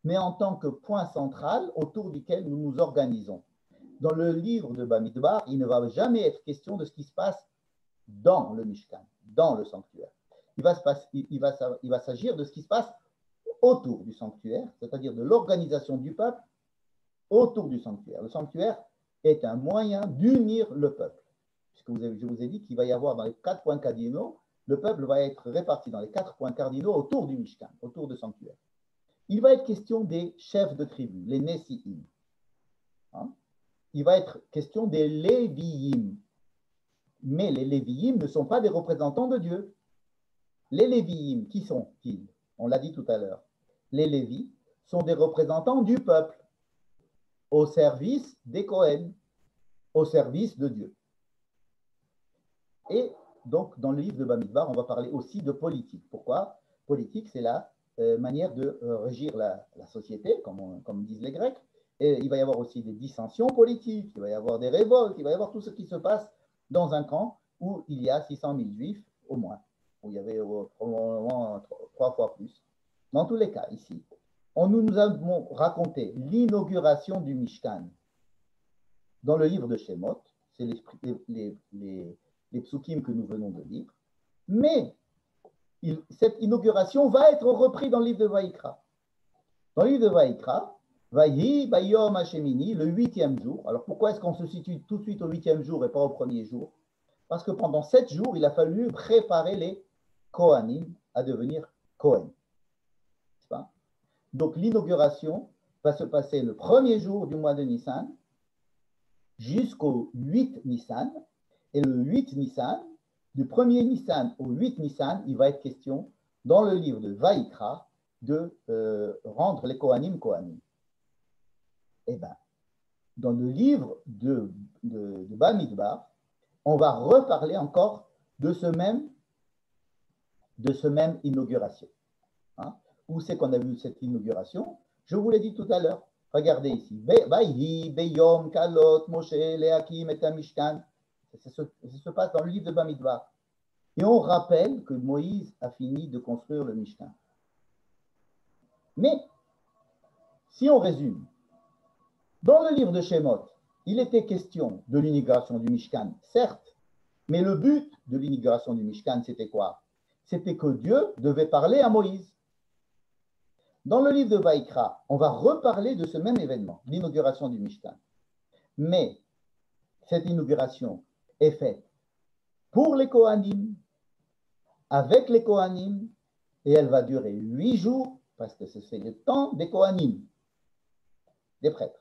mais en tant que point central autour duquel nous nous organisons. Dans le livre de Bamidbar, il ne va jamais être question de ce qui se passe dans le Mishkan, dans le sanctuaire. Il va s'agir de ce qui se passe autour du sanctuaire, c'est-à-dire de l'organisation du peuple autour du sanctuaire. Le sanctuaire est un moyen d'unir le peuple. Puisque je vous ai dit qu'il va y avoir dans les 4 points cardinaux, le peuple va être réparti dans les 4 points cardinaux autour du Mishkan, autour du sanctuaire. Il va être question des chefs de tribu, les Nessi'im. Hein? Il va être question des Lévi'im. Mais les Lévi'im ne sont pas des représentants de Dieu. Les Lévi'im, qui sont-ils? On l'a dit tout à l'heure. Les Lévis sont des représentants du peuple, au service des Kohen, au service de Dieu. Et donc, dans le livre de Bamidbar, on va parler aussi de politique. Pourquoi? Politique, c'est la manière de régir la société, comme disent les Grecs. Et il va y avoir aussi des dissensions politiques, il va y avoir des révoltes, il va y avoir tout ce qui se passe dans un camp où il y a 600 000 juifs au moins, où il y avait probablement 3 fois plus. Dans tous les cas, ici, nous avons raconté l'inauguration du Mishkan dans le livre de Shemot, c'est les psukim que nous venons de lire, mais cette inauguration va être reprise dans le livre de Vaïkra. Dans le livre de Vaïkra, Vaïhi Bayom Hashemini, le 8e jour. Alors pourquoi est-ce qu'on se situe tout de suite au 8e jour et pas au premier jour? Parce que pendant 7 jours, il a fallu préparer les Kohanim à devenir Kohen. Donc l'inauguration va se passer le premier jour du mois de Nissan jusqu'au 8 Nissan. Et le 8 Nissan, du 1er Nissan au 8 Nissan, il va être question dans le livre de Vaïkra de rendre les Kohanim Kohanim. Eh bien, dans le livre de Bamidbar, on va reparler encore de ce même inauguration. Hein? Où c'est qu'on a vu cette inauguration? Je vous l'ai dit tout à l'heure. Regardez ici. Vaïhi, Beyom, Kalot, Moshe, Leakim et Mishkan. Ça se passe dans le livre de Bamidbar. Et on rappelle que Moïse a fini de construire le Mishkan. Mais, si on résume, dans le livre de Shemot, il était question de l'inauguration du Mishkan, certes, mais le but de l'inauguration du Mishkan, c'était quoi? C'était que Dieu devait parler à Moïse. Dans le livre de Vaïkra, on va reparler de ce même événement, l'inauguration du Mishkan. Mais cette inauguration est faite pour les Kohanim, avec les Kohanim, et elle va durer 8 jours, parce que c'est le temps des Kohanim, des prêtres.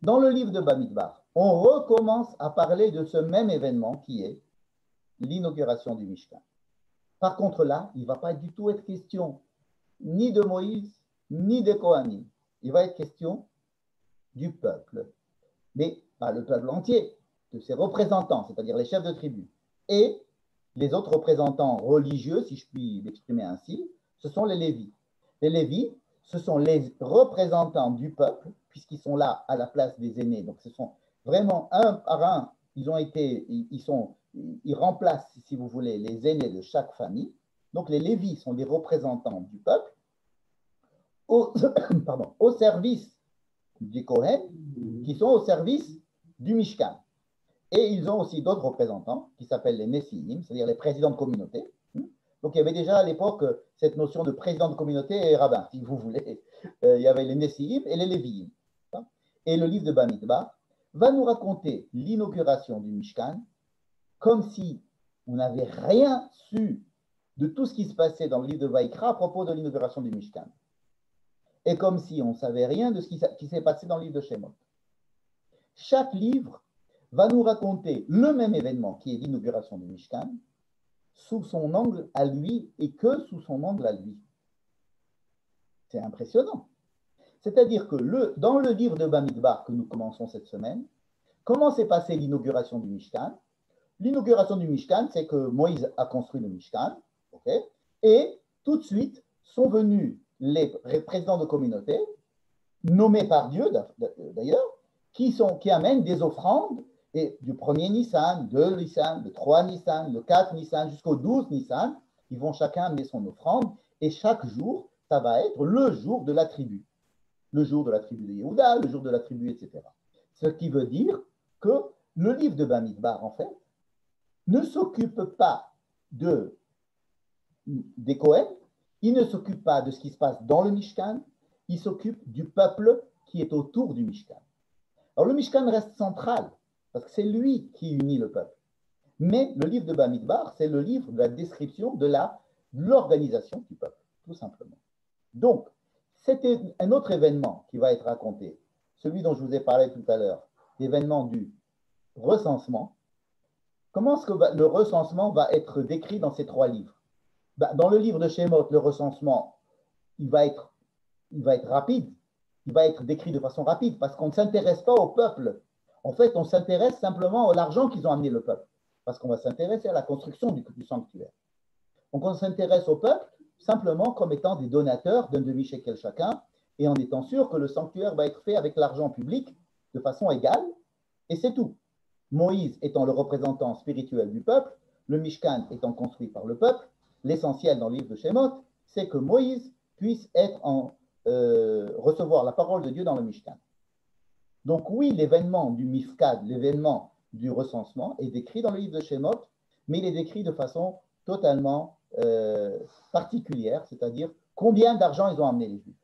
Dans le livre de Bamidbar, on recommence à parler de ce même événement qui est l'inauguration du Mishkan. Par contre, là, il ne va pas du tout être question ni de Moïse, ni des Kohanim. Il va être question du peuple, mais pas le peuple entier, de ses représentants, c'est-à-dire les chefs de tribu. Et les autres représentants religieux, si je puis l'exprimer ainsi, ce sont les Lévis. Les Lévis, ce sont les représentants du peuple, puisqu'ils sont là à la place des aînés. Donc, ce sont vraiment un par un, ils remplacent, si vous voulez, les aînés de chaque famille. Donc, les Lévis sont des représentants du peuple au service des Kohen, qui sont au service du Mishkan. Et ils ont aussi d'autres représentants qui s'appellent les Nessiim, c'est-à-dire les présidents de communauté. Donc, il y avait déjà à l'époque cette notion de président de communauté et rabbin, si vous voulez. Il y avait les Nessiim et les Léviim. Et le livre de Bamidbar va nous raconter l'inauguration du Mishkan comme si on n'avait rien su de tout ce qui se passait dans le livre de Vaïkra à propos de l'inauguration du Mishkan. Et comme si on ne savait rien de ce qui s'est passé dans le livre de Shemot. Chaque livre va nous raconter le même événement qui est l'inauguration du Mishkan sous son angle à lui et que sous son angle à lui. C'est impressionnant. C'est-à-dire que dans le livre de Bamidbar que nous commençons cette semaine, comment s'est passée l'inauguration du Mishkan? L'inauguration du Mishkan, c'est que Moïse a construit le Mishkan, okay, et tout de suite sont venus les présidents de communauté, nommés par Dieu d'ailleurs, qui amènent des offrandes, et du 1er Nissan, 2 Nissan, de 3 Nissan, de 4 Nissan, jusqu'au 12 Nissan, ils vont chacun amener son offrande, et chaque jour, ça va être le jour de la tribu. Le jour de la tribu de Yehuda, le jour de la tribu, etc. Ce qui veut dire que le livre de Bamidbar, en fait, ne s'occupe pas des Kohen, il ne s'occupe pas de ce qui se passe dans le Mishkan, il s'occupe du peuple qui est autour du Mishkan. Alors le Mishkan reste central, parce que c'est lui qui unit le peuple. Mais le livre de Bamidbar, c'est le livre de la description de l'organisation du peuple, tout simplement. Donc, c'était un autre événement qui va être raconté, celui dont je vous ai parlé tout à l'heure, l'événement du recensement. Comment est-ce que le recensement va être décrit dans ces 3 livres? Dans le livre de Shemot, le recensement, il va être rapide, il va être décrit de façon rapide, parce qu'on ne s'intéresse pas au peuple. En fait, on s'intéresse simplement à l'argent qu'ils ont amené le peuple, parce qu'on va s'intéresser à la construction du sanctuaire. Donc, on s'intéresse au peuple simplement comme étant des donateurs d'un demi-shekel chacun, et en étant sûr que le sanctuaire va être fait avec l'argent public de façon égale, et c'est tout. Moïse étant le représentant spirituel du peuple, le Mishkan étant construit par le peuple, l'essentiel dans le livre de Shemot, c'est que Moïse puisse recevoir la parole de Dieu dans le Mishkan. Donc oui, l'événement du Mifkad, l'événement du recensement est décrit dans le livre de Shemot, mais il est décrit de façon totalement particulière, c'est-à-dire combien d'argent ils ont amené les Juifs.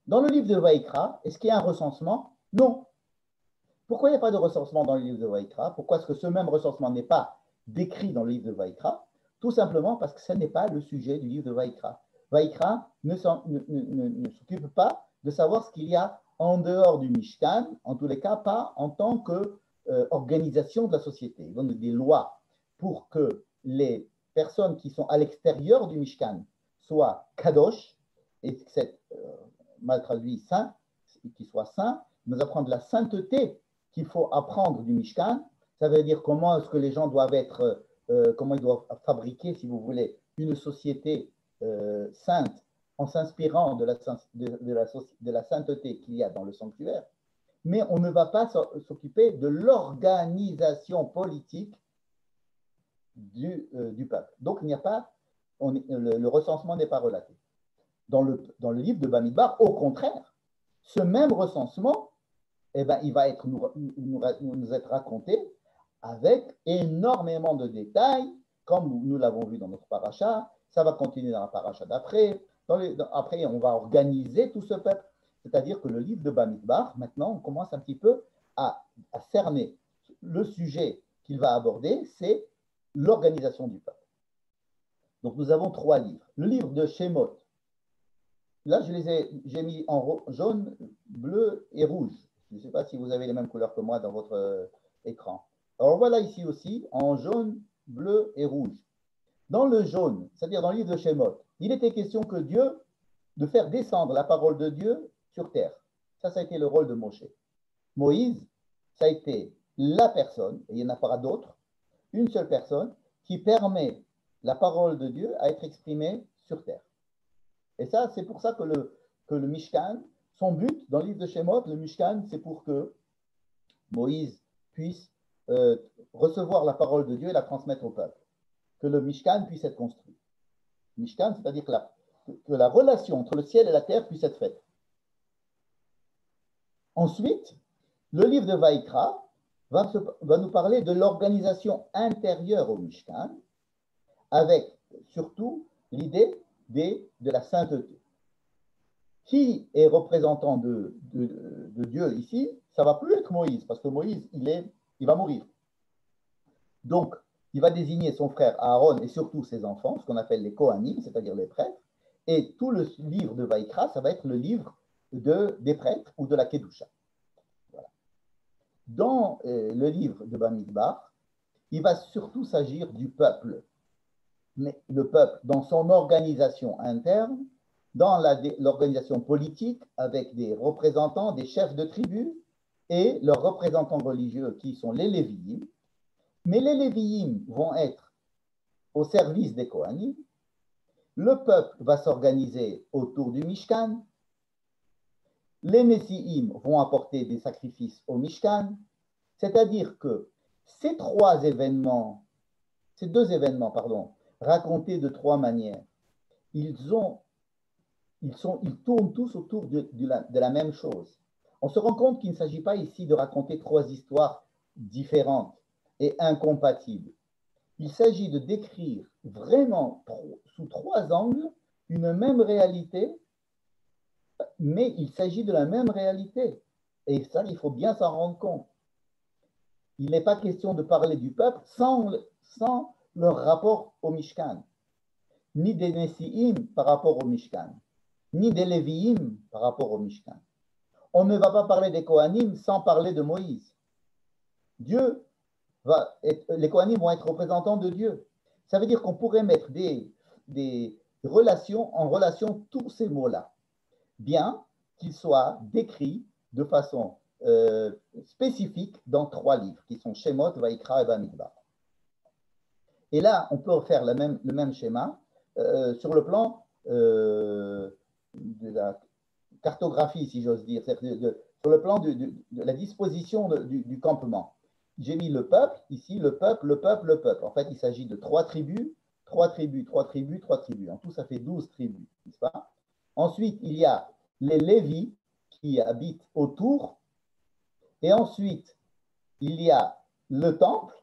Dans le livre de Vaïkra, est-ce qu'il y a un recensement? Non. Pourquoi il n'y a pas de recensement dans le livre de Vaïkra? Pourquoi est-ce que ce même recensement n'est pas décrit dans le livre de Vaïkra? Tout simplement parce que ce n'est pas le sujet du livre de Vaïkra. Vaïkra ne s'occupe pas de savoir ce qu'il y a en dehors du Mishkan, en tous les cas pas en tant qu'organisation de la société. Ils donnent des lois pour que les personnes qui sont à l'extérieur du Mishkan soient kadosh, et que c'est mal traduit saint, qu'ils soient saints, nous apprendre la sainteté qu'il faut apprendre du Mishkan. Ça veut dire comment est-ce que les gens doivent être, comment ils doivent fabriquer, si vous voulez, une société sainte en s'inspirant de la sainteté qu'il y a dans le sanctuaire. Mais on ne va pas s'occuper de l'organisation politique du peuple. Donc, il n'y a pas, le recensement n'est pas relaté. Dans le livre de Bamidbar, au contraire, ce même recensement, eh ben, il va être, nous être raconté avec énormément de détails, comme nous l'avons vu dans notre paracha. Ça va continuer dans la paracha d'après. Après, on va organiser tout ce peuple. C'est-à-dire que le livre de Bamidbar, maintenant, on commence un petit peu à cerner. Le sujet qu'il va aborder, c'est l'organisation du peuple. Donc, nous avons 3 livres. Le livre de Shemot, là, j'ai mis en jaune, bleu et rouge. Je ne sais pas si vous avez les mêmes couleurs que moi dans votre écran. Alors, voilà ici aussi, en jaune, bleu et rouge. Dans le jaune, c'est-à-dire dans le livre de Shemot, il était question que Dieu, de faire descendre la parole de Dieu sur terre. Ça a été le rôle de Moshe. Moïse, ça a été la personne, et il n'y en a pas d'autres, une seule personne qui permet la parole de Dieu à être exprimée sur terre. Et ça, c'est pour ça que le Mishkan, son but dans le livre de Shemot, le Mishkan, c'est pour que Moïse puisse recevoir la parole de Dieu et la transmettre au peuple. Que le Mishkan puisse être construit. Mishkan, c'est-à-dire que la relation entre le ciel et la terre puisse être faite. Ensuite, le livre de Vaïkra va nous parler de l'organisation intérieure au Mishkan, avec surtout l'idée de la sainteté. Qui est représentant de Dieu ici? Ça ne va plus être Moïse, parce que Moïse, il va mourir. Donc, il va désigner son frère Aaron et surtout ses enfants, ce qu'on appelle les Kohanim, c'est-à-dire les prêtres. Et tout le livre de Vaïkra, ça va être le livre des prêtres ou de la Kedusha. Voilà. Dans le livre de Bamidbar, il va surtout s'agir du peuple. Mais le peuple, dans son organisation interne, dans l'organisation politique, avec des représentants, des chefs de tribus et leurs représentants religieux qui sont les Lévi'im. Mais les Lévi'im vont être au service des Kohanim. Le peuple va s'organiser autour du Mishkan. Les Nessi'im vont apporter des sacrifices au Mishkan. C'est-à-dire que ces deux événements, racontés de 3 manières, ils tournent tous autour de la même chose. On se rend compte qu'il ne s'agit pas ici de raconter 3 histoires différentes et incompatibles. Il s'agit de décrire vraiment sous 3 angles une même réalité, mais il s'agit de la même réalité. Et ça, il faut bien s'en rendre compte. Il n'est pas question de parler du peuple sans leur rapport au Mishkan, ni des Nessi'im par rapport au Mishkan, ni des Lévi'im par rapport au Mishkan. On ne va pas parler des Kohanim sans parler de Moïse. Les Kohanim vont être représentants de Dieu. Ça veut dire qu'on pourrait mettre des relations en relation tous ces mots-là, bien qu'ils soient décrits de façon spécifique dans 3 livres, qui sont Shemot, Vaïkra et Bamidbar. Et là, on peut faire le même schéma sur le plan de la cartographie, si j'ose dire, sur le plan de la disposition du campement. J'ai mis le peuple, ici, le peuple. En fait, il s'agit de 3 tribus, 3 tribus, 3 tribus, 3 tribus. En tout, ça fait 12 tribus, n'est-ce pas? Ensuite, il y a les Lévis qui habitent autour. Et ensuite, il y a le temple.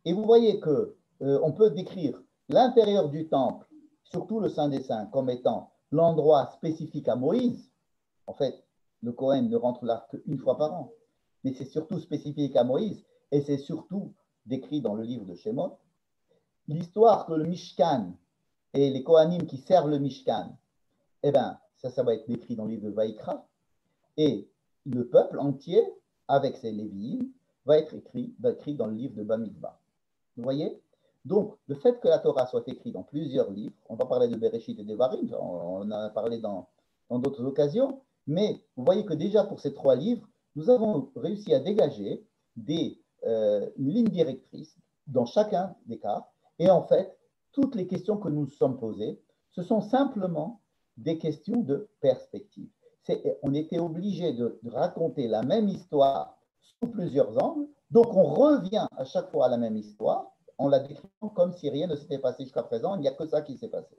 Et vous voyez qu'on peut décrire l'intérieur du temple, surtout le Saint des Saints, comme étant l'endroit spécifique à Moïse. En fait, le Kohen ne rentre là qu'une fois par an. Mais c'est surtout spécifique à Moïse. Et c'est surtout décrit dans le livre de Shemot. L'histoire que le Mishkan et les Kohanim qui servent le Mishkan, eh bien, ça va être décrit dans le livre de Vaïkra. Et le peuple entier, avec ses Lévi'im, va être écrit dans le livre de Bamidbar. Vous voyez? Donc, le fait que la Torah soit écrite dans plusieurs livres, on va parler de Bereshit et de Devarim, on en a parlé dans d'autres occasions, mais vous voyez que déjà pour ces 3 livres, nous avons réussi à dégager une ligne directrice dans chacun des cas. Et en fait, toutes les questions que nous nous sommes posées, ce sont simplement des questions de perspective. On était obligé de raconter la même histoire sous plusieurs angles, donc on revient à chaque fois à la même histoire en la décrivant comme si rien ne s'était passé jusqu'à présent. Il n'y a que ça qui s'est passé.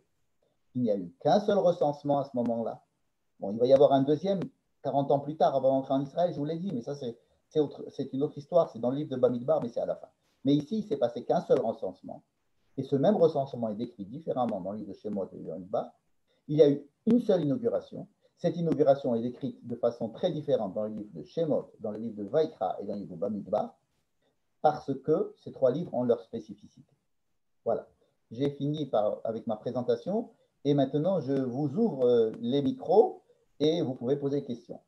Il n'y a eu qu'un seul recensement à ce moment-là. Bon, il va y avoir un deuxième 40 ans plus tard avant d'entrer en Israël, je vous l'ai dit, mais ça c'est une autre histoire, c'est dans le livre de Bamidbar, mais c'est à la fin. Mais ici, il ne s'est passé qu'un seul recensement. Et ce même recensement est décrit différemment dans le livre de Shemot et de Bamidbar. Il y a eu une seule inauguration. Cette inauguration est décrite de façon très différente dans le livre de Shemot, dans le livre de Vaïkra et dans le livre de Bamidbar, parce que ces 3 livres ont leur spécificité. Voilà. J'ai fini avec ma présentation et maintenant je vous ouvre les micros et vous pouvez poser des questions.